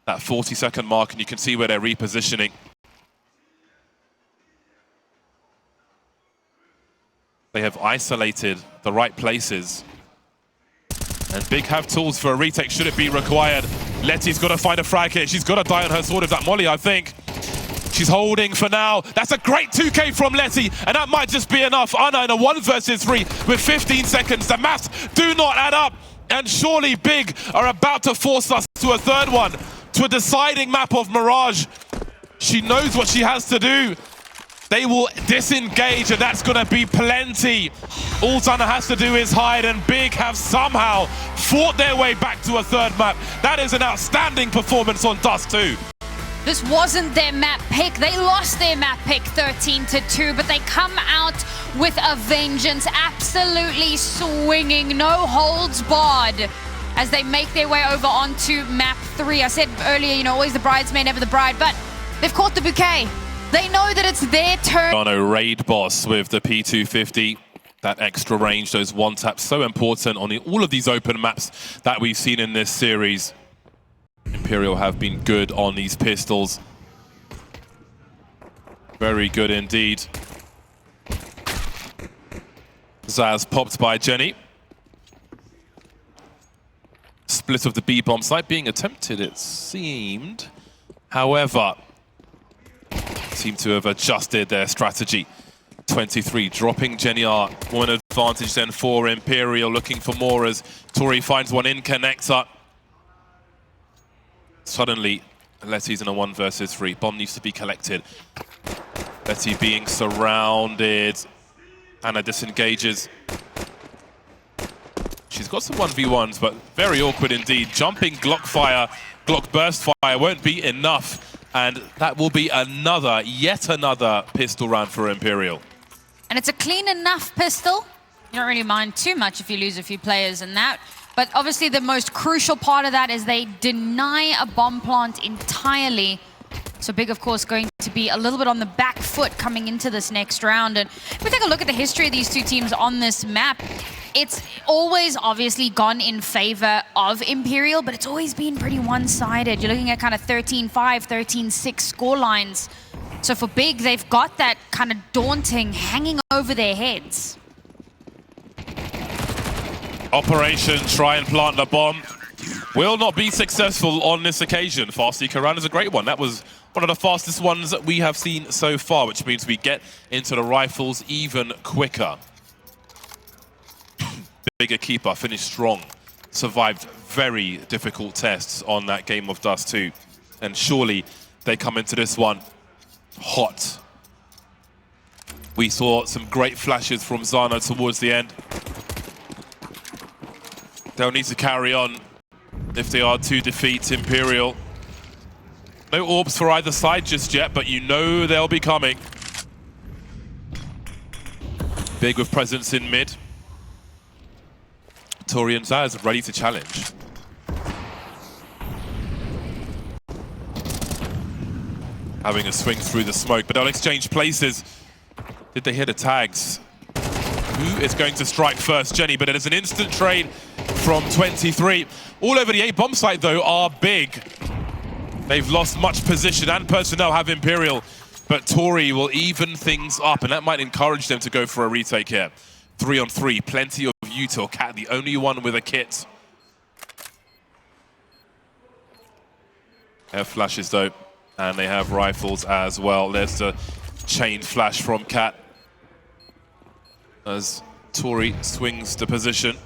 That 40-second mark, and you can see where they're repositioning. They have isolated the right places. And Big have tools for a retake should it be required. Letty's got to find a frag here. She's got to die on her sword with that molly, I think. She's holding for now. That's a great 2K from Letty, and that might just be enough. Ana in a 1 versus 3 with 15 seconds. The maths do not add up, and surely Big are about to force us to a 3rd one, to a deciding map of Mirage. She knows what she has to do. They will disengage, and that's going to be plenty. All Zana has to do is hide, and Big have somehow fought their way back to a 3rd map. That is an outstanding performance on Dust2. This wasn't their map pick. They lost their map pick 13-2, but they come out with a vengeance, absolutely swinging, no holds barred, as they make their way over onto map 3. I said earlier, you know, always the bridesmaid, never the bride, but they've caught the bouquet. They know that it's their turn. On a raid boss with the P250. That extra range, those one-taps, so important on all of these open maps that we've seen in this series. Imperial have been good on these pistols. Very good indeed. Zaz popped by Jenny. Split of the B-bomb site being attempted, it seemed. However, seem to have adjusted their strategy. 23 dropping Jenny R. One advantage then for Imperial, looking for more as Tori finds one in connector. Suddenly, Letty's in a 1 versus 3. Bomb needs to be collected. Letty being surrounded. Anna disengages. She's got some 1v1s, but very awkward indeed. Jumping Glock fire, Glock burst fire won't be enough. And that will be another, yet another pistol round for Imperial. And it's a clean enough pistol. You don't really mind too much if you lose a few players in that. But obviously the most crucial part of that is they deny a bomb plant entirely. So Big, of course, going to be a little bit on the back foot coming into this next round. And if we take a look at the history of these two teams on this map, it's always obviously gone in favor of Imperial, but it's always been pretty one-sided. You're looking at kind of 13-5, 13-6 score lines. So for Big, they've got that kind of daunting hanging over their heads. Operation try and plant the bomb will not be successful on this occasion. Fast Eco Round is a great one. That was one of the fastest ones that we have seen so far, which means we get into the rifles even quicker. Big EQUIPA finished strong, survived very difficult tests on that game of Dust2, and surely they come into this one hot. We saw some great flashes from Zana towards the end. They'll need to carry on if they are to defeat Imperial. No orbs for either side just yet, but you know they'll be coming. Big with presence in mid. Tori and Zaz ready to challenge. Having a swing through the smoke, but they'll exchange places. Did they hit the tags? Who is going to strike first? Jenny, but it is an instant trade from 23. All over the A bomb site, though, are Big. They've lost much position and personnel, have Imperial, but Tori will even things up, and that might encourage them to go for a retake here. 3-on-3, plenty of util. Cat, the only one with a kit. They have flashes, though, and they have rifles as well. There's the chain flash from Cat as Tori swings the position.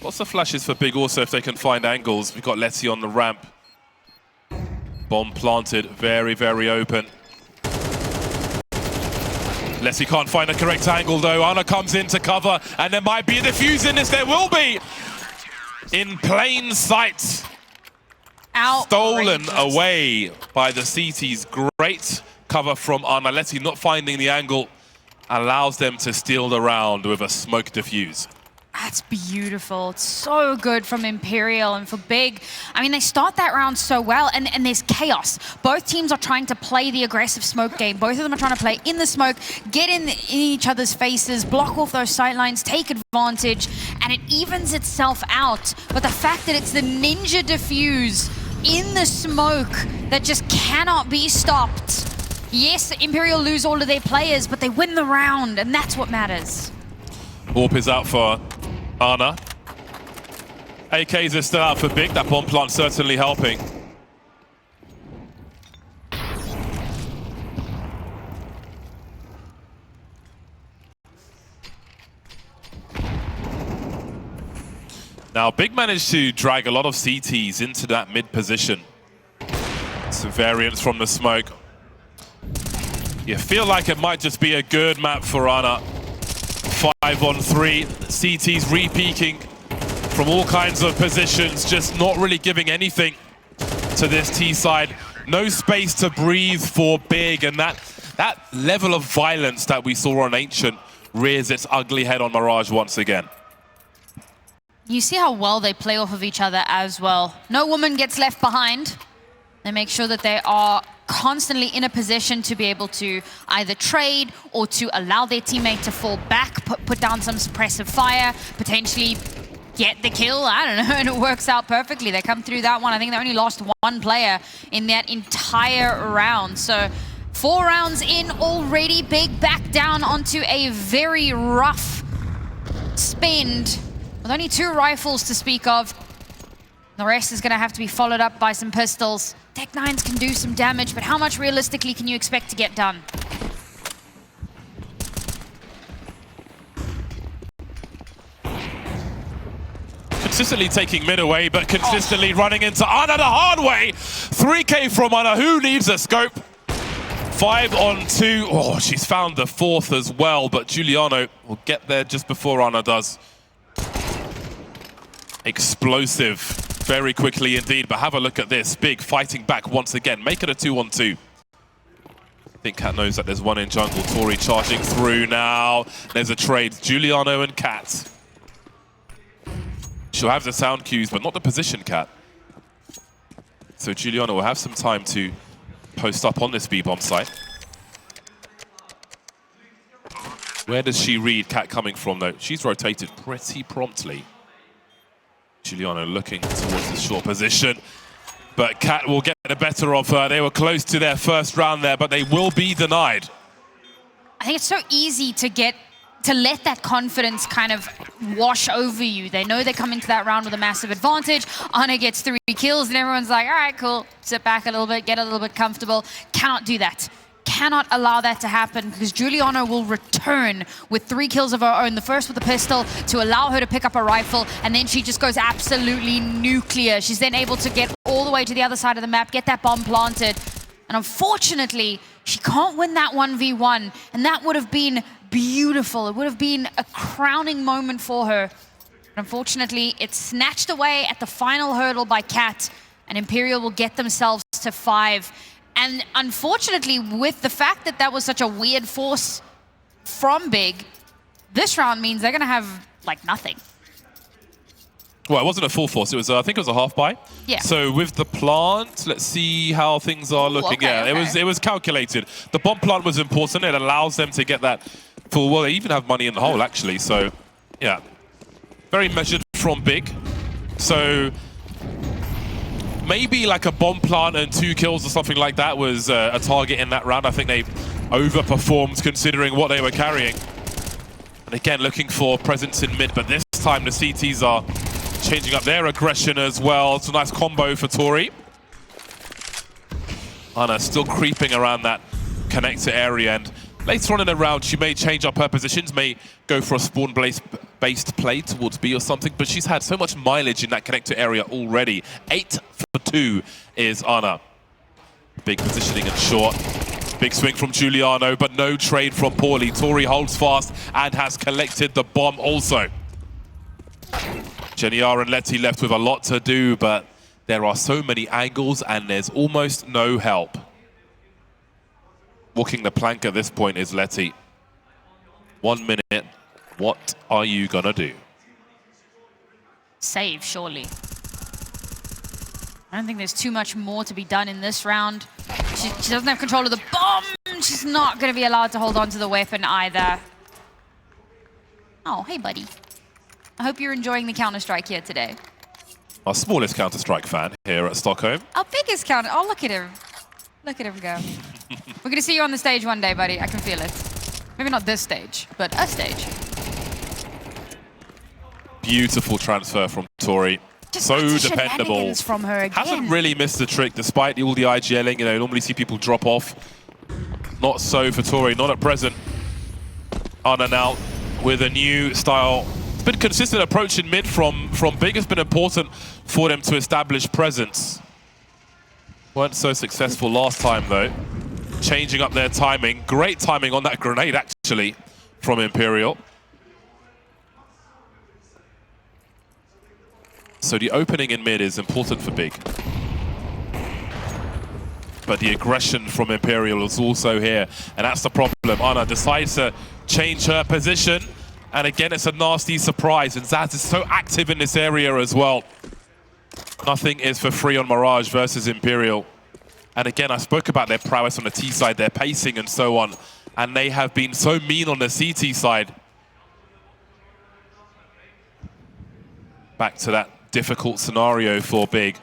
Lots of flashes for Big also if they can find angles. We've got Letty on the ramp. Bomb planted, very, very open. Letty can't find a correct angle though. Anna comes in to cover, and there might be a defuse in this. There will be! In plain sight. Stolen away by the CTs. Great cover from Anna. Letty not finding the angle allows them to steal the round with a smoke defuse. That's beautiful. It's so good from Imperial and for Big. I mean, they start that round so well, and there's chaos. Both teams are trying to play the aggressive smoke game. Both of them are trying to play in the smoke, get in each other's faces, block off those sight lines, take advantage, and it evens itself out. But the fact that it's the ninja defuse in the smoke that just cannot be stopped. Yes, Imperial lose all of their players, but they win the round, and that's what matters. Warp is out for Anna. AKs are still out for Big. That bomb plant certainly helping. Now, Big managed to drag a lot of CTs into that mid position. Some variance from the smoke. You feel like it might just be a good map for Anna. 5-on-3, CT's re-peeking from all kinds of positions, just not really giving anything to this T side. No space to breathe for Big, and that that level of violence that we saw on Ancient rears its ugly head on Mirage once again. You see how well they play off of each other as well. No woman gets left behind. They make sure that they are constantly in a position to be able to either trade or to allow their teammate to fall back, put down some suppressive fire, potentially get the kill. I don't know, and it works out perfectly. They come through that one. I think they only lost one player in that entire round. So 4 rounds in already. Big back down onto a very rough spend with only 2 rifles to speak of. The rest is going to have to be followed up by some pistols. Tech9s can do some damage, but how much realistically can you expect to get done? Consistently taking mid away, but consistently running into Ana the hard way. 3K from Ana, who needs a scope? 5 on 2. Oh, she's found the 4th as well, but Giuliano will get there just before Ana does. Explosive. Very quickly indeed, but have a look at this. Big fighting back once again. Make it a 2-on-2. I think Cat knows that there's one in jungle. Tori charging through now. There's a trade. Giuliano and Cat. She'll have the sound cues, but not the position, Cat. So Giuliano will have some time to post up on this B-bomb site. Where does she read Cat coming from, though? She's rotated pretty promptly. Giuliano looking towards the short position, but Cat will get the better of her. They were close to their first round there, but they will be denied. I think it's so easy to let that confidence kind of wash over you. They know they come into that round with a massive advantage. Ana gets 3 kills, and everyone's like, all right, cool. Sit back a little bit, get a little bit comfortable. Cannot do that. Cannot allow that to happen, because Giuliano will return with 3 kills of her own. The first with the pistol to allow her to pick up a rifle, and then she just goes absolutely nuclear. She's then able to get all the way to the other side of the map, get that bomb planted. And unfortunately, she can't win that 1v1, and that would have been beautiful. It would have been a crowning moment for her. But unfortunately, it's snatched away at the final hurdle by Cat, and Imperial will get themselves to 5. And unfortunately, with the fact that that was such a weird force from Big, this round means they're going to have, like, nothing. Well, it wasn't a full force. It was, I think it was a half buy. Yeah. So with the plant, let's see how things are looking. Okay, yeah, okay. It was calculated. The bomb plant was important. It allows them to get that full. Well, they even have money in the hole, actually. So, yeah. Very measured from Big. So maybe like a bomb plant and 2 kills or something like that was a target in that round. I think they overperformed considering what they were carrying. And again, looking for presence in mid, but this time the CTs are changing up their aggression as well. It's a nice combo for Tori. Ana still creeping around that connector area, and later on in the round, she may change up her positions, may go for a spawn-based play towards B or something, but she's had so much mileage in that connector area already. 8 for 2 is Ana. Big positioning and short. Big swing from Giuliano, but no trade from Paulie. Tori holds fast and has collected the bomb also. Geniar and Letty left with a lot to do, but there are so many angles and there's almost no help. Walking the plank at this point is Letty. 1 minute. What are you gonna do? Save, surely. I don't think there's too much more to be done in this round. She doesn't have control of the bomb. She's not going to be allowed to hold on to the weapon either. Oh, hey, buddy. I hope you're enjoying the Counter-Strike here today. Our smallest Counter-Strike fan here at Stockholm. Our biggest Counter... Oh, look at him. Look at him go. We're going to see you on the stage one day, buddy. I can feel it. Maybe not this stage, but a stage. Beautiful transfer from Tori. Just so lots of dependable. shenanigans from her again. Hasn't really missed the trick despite all the IGLing. You know, normally see people drop off. Not so for Tori, not at present. Ana now with a new style. It's been consistent approach in mid from Big. It's been important for them to establish presence. Weren't so successful last time though. Changing up their timing. Great timing on that grenade actually from Imperial. So the opening in mid is important for Big. But the aggression from Imperial is also here, and that's the problem. Ana decides to change her position, and again, it's a nasty surprise, and Zaz is so active in this area as well. Nothing is for free on Mirage versus Imperial. And again, I spoke about their prowess on the T side, their pacing and so on, and they have been so mean on the CT side. Back to that difficult scenario for Big.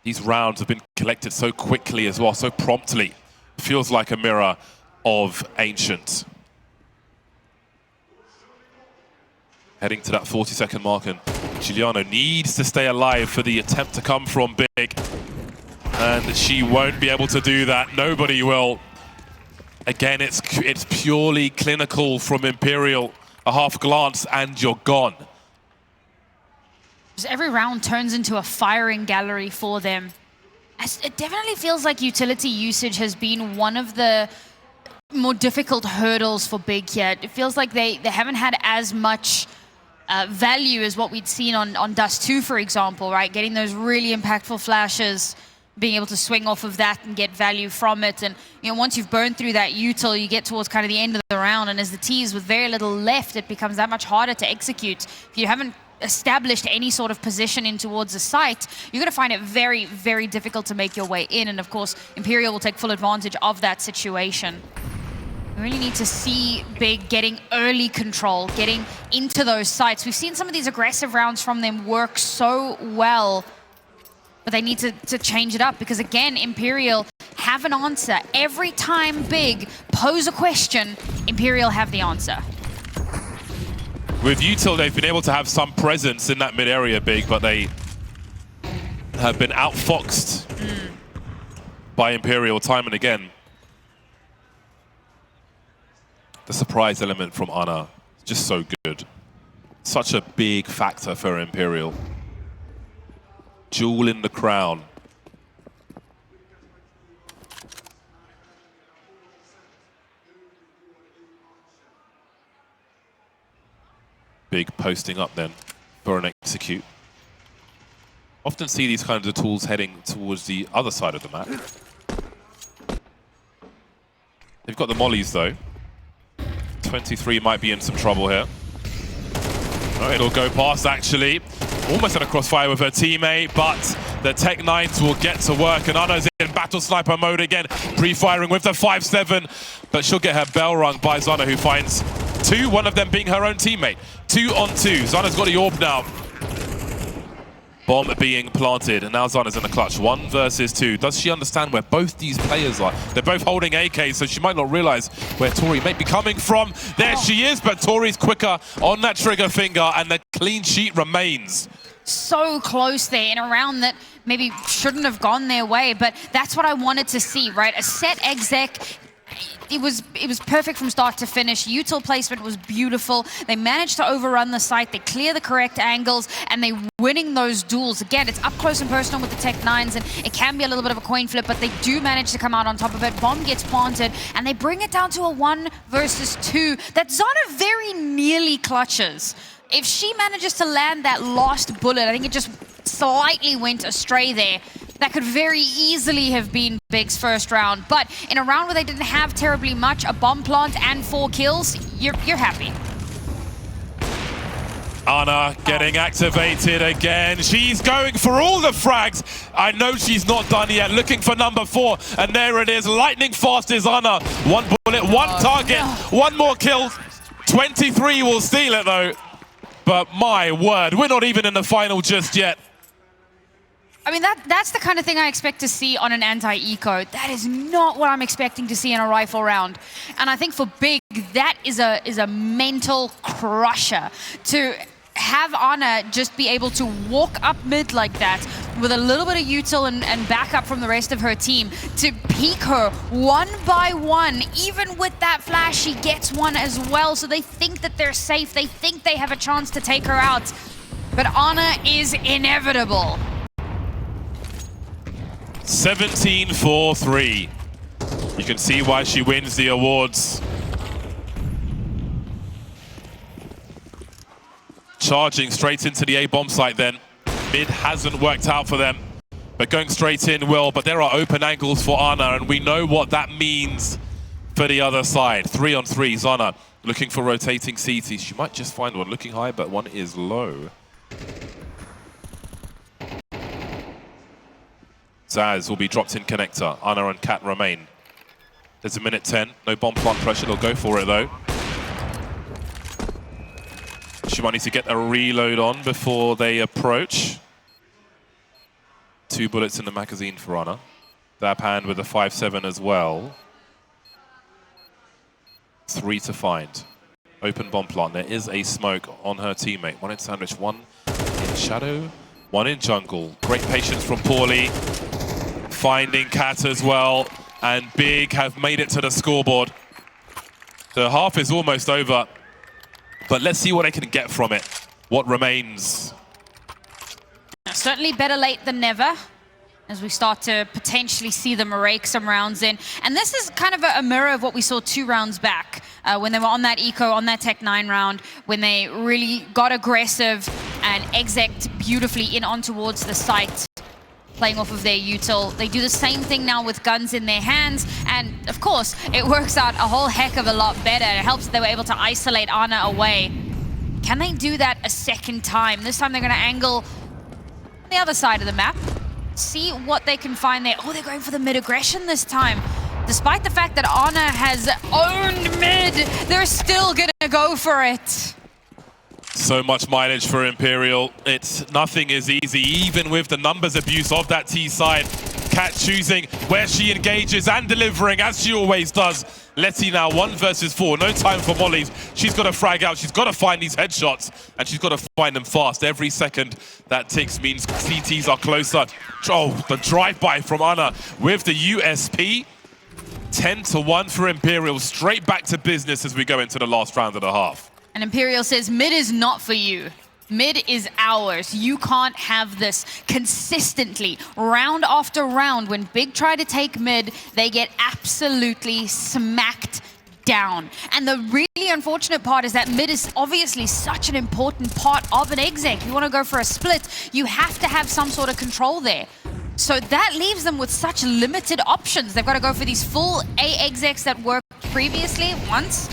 These rounds have been collected so quickly as well, so promptly. Feels like a mirror of Ancient. Heading to that 40-second mark, and Giuliano needs to stay alive for the attempt to come from Big. And she won't be able to do that. Nobody will. Again, it's purely clinical from Imperial. A half glance and you're gone. Every round turns into a firing gallery for them. It definitely feels like utility usage has been one of the more difficult hurdles for Big here. It feels like they haven't had as much value as what we'd seen on Dust2, for example, right? Getting those really impactful flashes, being able to swing off of that and get value from it. And once you've burned through that util, you get towards kind of the end of the round, and as the T's with very little left, it becomes that much harder to execute. If you haven't established any sort of position in towards a site, you're going to find it very, very difficult to make your way in. And of course, Imperial will take full advantage of that situation. We really need to see Big getting early control, getting into those sites. We've seen some of these aggressive rounds from them work so well, but they need to change it up, because again, Imperial have an answer. Every time Big pose a question, Imperial have the answer. With util, they've been able to have some presence in that mid-area, Big, but they have been outfoxed by Imperial time and again. The surprise element from Ana, just so good. Such a big factor for Imperial. Jewel in the crown. Big posting up then for an execute. Often see these kinds of tools heading towards the other side of the map. They've got the mollies though. 23 might be in some trouble here. Oh, it'll go past actually. Almost had a crossfire with her teammate, but the Tech-9s will get to work, and Ana's in battle sniper mode again, pre-firing with the 5-7, but she'll get her bell rung by Zana, who finds two, one of them being her own teammate. 2 on 2. Zana's got the orb now. Bomb being planted, and now Zana's in the clutch. 1 versus 2. Does she understand where both these players are? They're both holding AKs, so she might not realize where Tori may be coming from. There she is, but Tori's quicker on that trigger finger, and the clean sheet remains. So close there in a round that maybe shouldn't have gone their way, but that's what I wanted to see, right? A set exec. It was perfect from start to finish. Util placement was beautiful. They managed to overrun the site. They clear the correct angles, and they winning those duels. Again, it's up close and personal with the Tech-9s, and it can be a little bit of a coin flip, but they do manage to come out on top of it. Bomb gets planted, and they bring it down to a 1 versus 2 that Zana very nearly clutches. If she manages to land that last bullet, I think it just slightly went astray there. That could very easily have been Big's first round, but in a round where they didn't have terribly much, a bomb plant and 4 kills, you're happy. Ana getting activated again. She's going for all the frags. I know she's not done yet. Looking for number 4, and there it is. Lightning fast is Ana. 1 bullet, 1 target, no. 1 more kill. 23 will steal it though. But my word, we're not even in the final just yet. I mean, that's the kind of thing I expect to see on an anti-eco. That is not what I'm expecting to see in a rifle round. And I think for Big, that is a mental crusher. To have Ana just be able to walk up mid like that with a little bit of util and backup from the rest of her team, to peek her 1 by 1, even with that flash, she gets 1 as well. So they think that they're safe. They think they have a chance to take her out. But Ana is inevitable. 17-4-3. You can see why she wins the awards. Charging straight into the A-bomb site then. Mid hasn't worked out for them. But going straight in will, but there are open angles for Ana, and we know what that means for the other side. 3-on-3, Zana looking for rotating CTs. She might just find one looking high, but one is low. Zaz will be dropped in connector. Ana and Cat remain. There's a minute 10. No bomb plant pressure. They'll go for it, though. She might need to get a reload on before they approach. 2 bullets in the magazine for Ana. Dab hand with a 5-7 as well. 3 to find. Open bomb plant. There is a smoke on her teammate. 1 in sandwich, 1 in shadow, 1 in jungle. Great patience from Paulie. Finding Cat as well. And Big have made it to the scoreboard. The half is almost over. But let's see what they can get from it. What remains? Certainly better late than never, as we start to potentially see them rake some rounds in. And this is kind of a mirror of what we saw 2 rounds back, when they were on that eco, on that Tech 9 round, when they really got aggressive and exec'd beautifully in on towards the site, playing off of their util. They do the same thing now with guns in their hands, and of course, it works out a whole heck of a lot better. It helps that they were able to isolate Ana away. Can they do that a second time? This time they're gonna angle the other side of the map, see what they can find there. Oh, they're going for the mid aggression this time. Despite the fact that Ana has owned mid, they're still gonna go for it. So much mileage for Imperial. Nothing is easy, even with the numbers abuse of that T side. Cat choosing where she engages and delivering, as she always does. Letty now 1 versus 4. No time for mollies. She's got to frag out. She's got to find these headshots, and she's got to find them fast. Every second that ticks means CTs are closer. Oh, the drive-by from Ana with the USP. 10-1 for Imperial. Straight back to business as we go into the last round of the half. And Imperial says, mid is not for you. Mid is ours. You can't have this consistently, round after round. When Big try to take mid, they get absolutely smacked down. And the really unfortunate part is that mid is obviously such an important part of an exec. You want to go for a split, you have to have some sort of control there. So that leaves them with such limited options. They've got to go for these full A execs that worked previously once,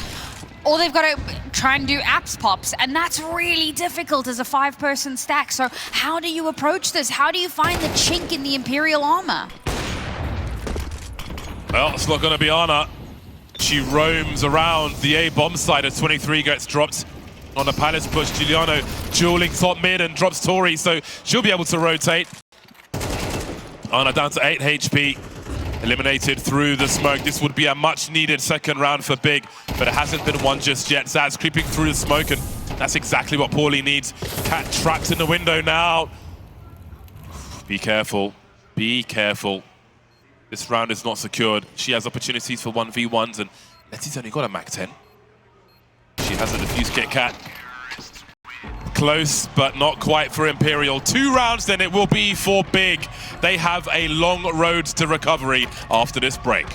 or they've got to try and do apps pops, and that's really difficult as a 5-person stack. So how do you approach this? How do you find the chink in the Imperial armor? Well, it's not going to be Ana. She roams around the A bomb side as 23 gets dropped on the Palace push. Giuliano dueling top mid and drops Tori, so she'll be able to rotate. Ana down to 8 HP. Eliminated through the smoke. This would be a much-needed second round for Big, but it hasn't been one just yet. Zaz creeping through the smoke, and that's exactly what Paulie needs. Cat trapped in the window now. Be careful. Be careful. This round is not secured. She has opportunities for 1v1s, and Letty's only got a Mac 10. She has a defuse kit, Cat. Close, but not quite for Imperial. 2 rounds, then it will be for Big. They have a long road to recovery after this break.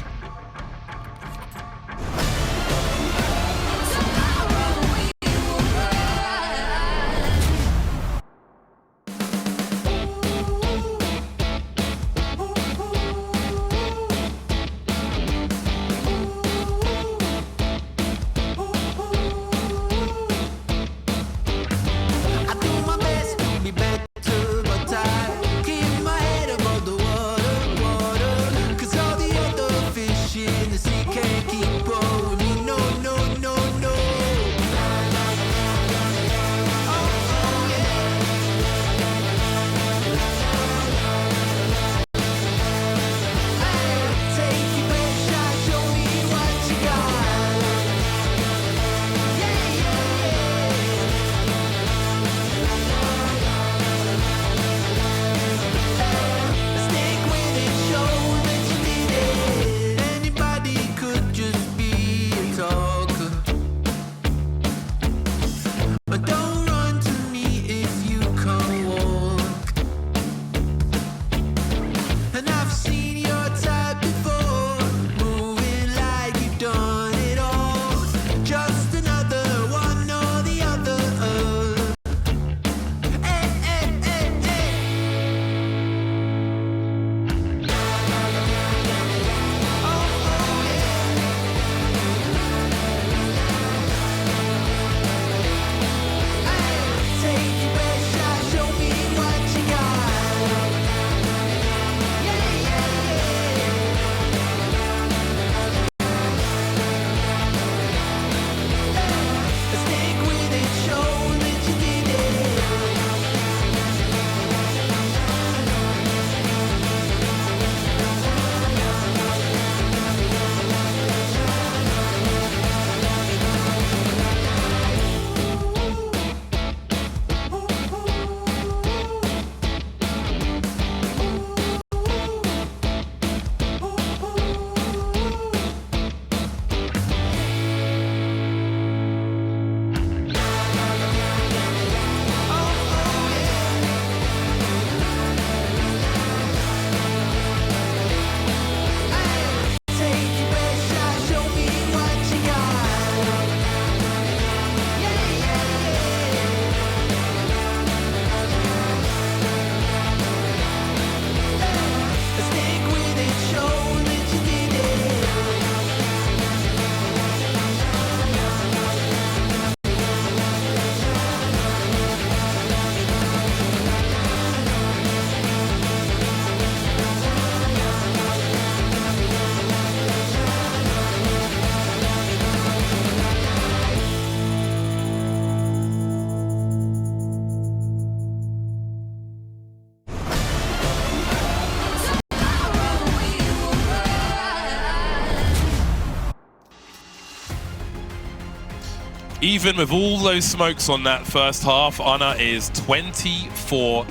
Even with all those smokes on that first half, Ana is 24-5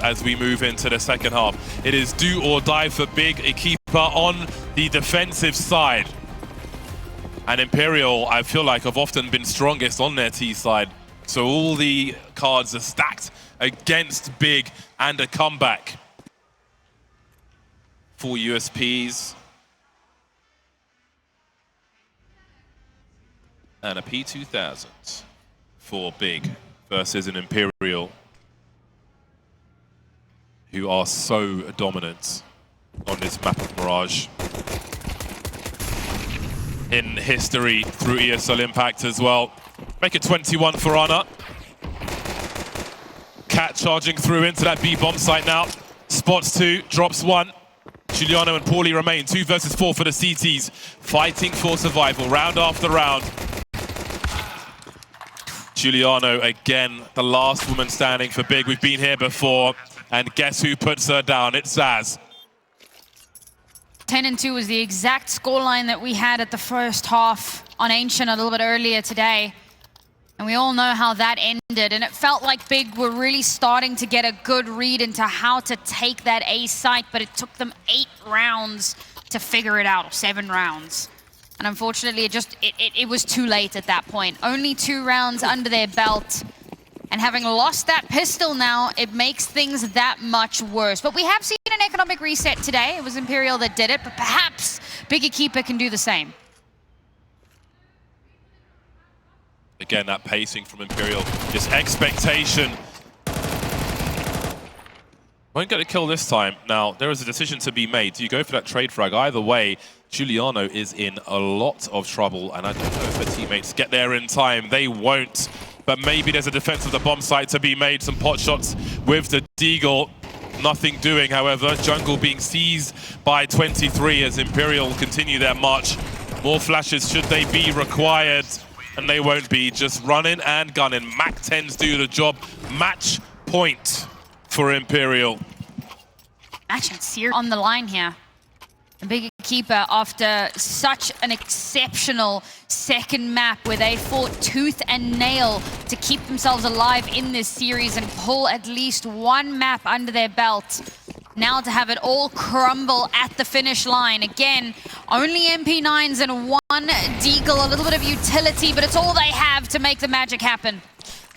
as we move into the second half. It is do or die for big EQUIPA on the defensive side. And Imperial, I feel like, have often been strongest on their T side. So all the cards are stacked against big and a comeback. 4 USPs. And a P2000 for big versus an Imperial, who are so dominant on this map of Mirage. In history through ESL Impact as well. Make it 21 for Ana. Cat charging through into that B bomb site now. Spots 2, drops 1. Giuliano and Paulie remain 2 versus 4 for the CTs. Fighting for survival round after round. Giuliano again, the last woman standing for big. We've been here before, and guess who puts her down? It's Zaz. 10-2 was the exact scoreline that we had at the first half on Ancient a little bit earlier today. And we all know how that ended. And it felt like Big were really starting to get a good read into how to take that A site, but it took them 8 rounds to figure it out, or 7 rounds. And unfortunately, it was too late at that point. Only 2 rounds under their belt. And having lost that pistol now, it makes things that much worse. But we have seen an economic reset today. It was Imperial that did it, but perhaps Big EQUIPA can do the same. Again, that pacing from Imperial, this expectation. Won't get a kill this time. Now, there is a decision to be made. Do you go for that trade frag? Either way, Giuliano is in a lot of trouble, and I don't know if her teammates get there in time. They won't, but maybe there's a defense of the bomb site to be made. Some pot shots with the Deagle. Nothing doing, however. Jungle being seized by 23 as Imperial continue their march. More flashes should they be required, and they won't be. Just running and gunning. Mac 10s do the job. Match point for Imperial. Match and Sear on the line here. The Big EQUIPA, after such an exceptional second map where they fought tooth and nail to keep themselves alive in this series and pull at least 1 map under their belt, now to have it all crumble at the finish line. Again, only MP9s and 1 Deagle, a little bit of utility, but it's all they have to make the magic happen.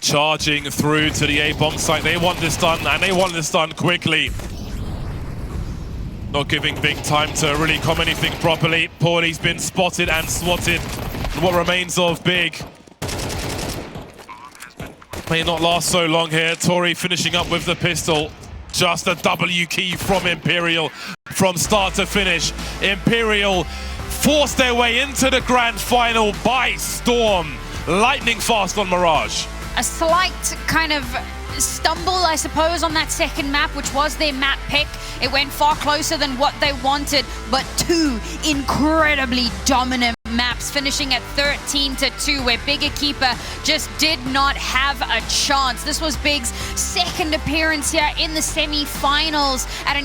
Charging through to the A bomb site. They want this done, and they want this done quickly. Not giving Big time to really com anything properly. Paulie's been spotted and swatted. And what remains of Big may not last so long here. Tori finishing up with the pistol. Just a W key from Imperial from start to finish. Imperial forced their way into the grand final by storm. Lightning fast on Mirage. A slight kind of stumble, I suppose, on that second map, which was their map pick. It went far closer than what they wanted, but 2 incredibly dominant maps, finishing at 13-2, where Big EQUIPA just did not have a chance. This was Big's second appearance here in the semi-finals at an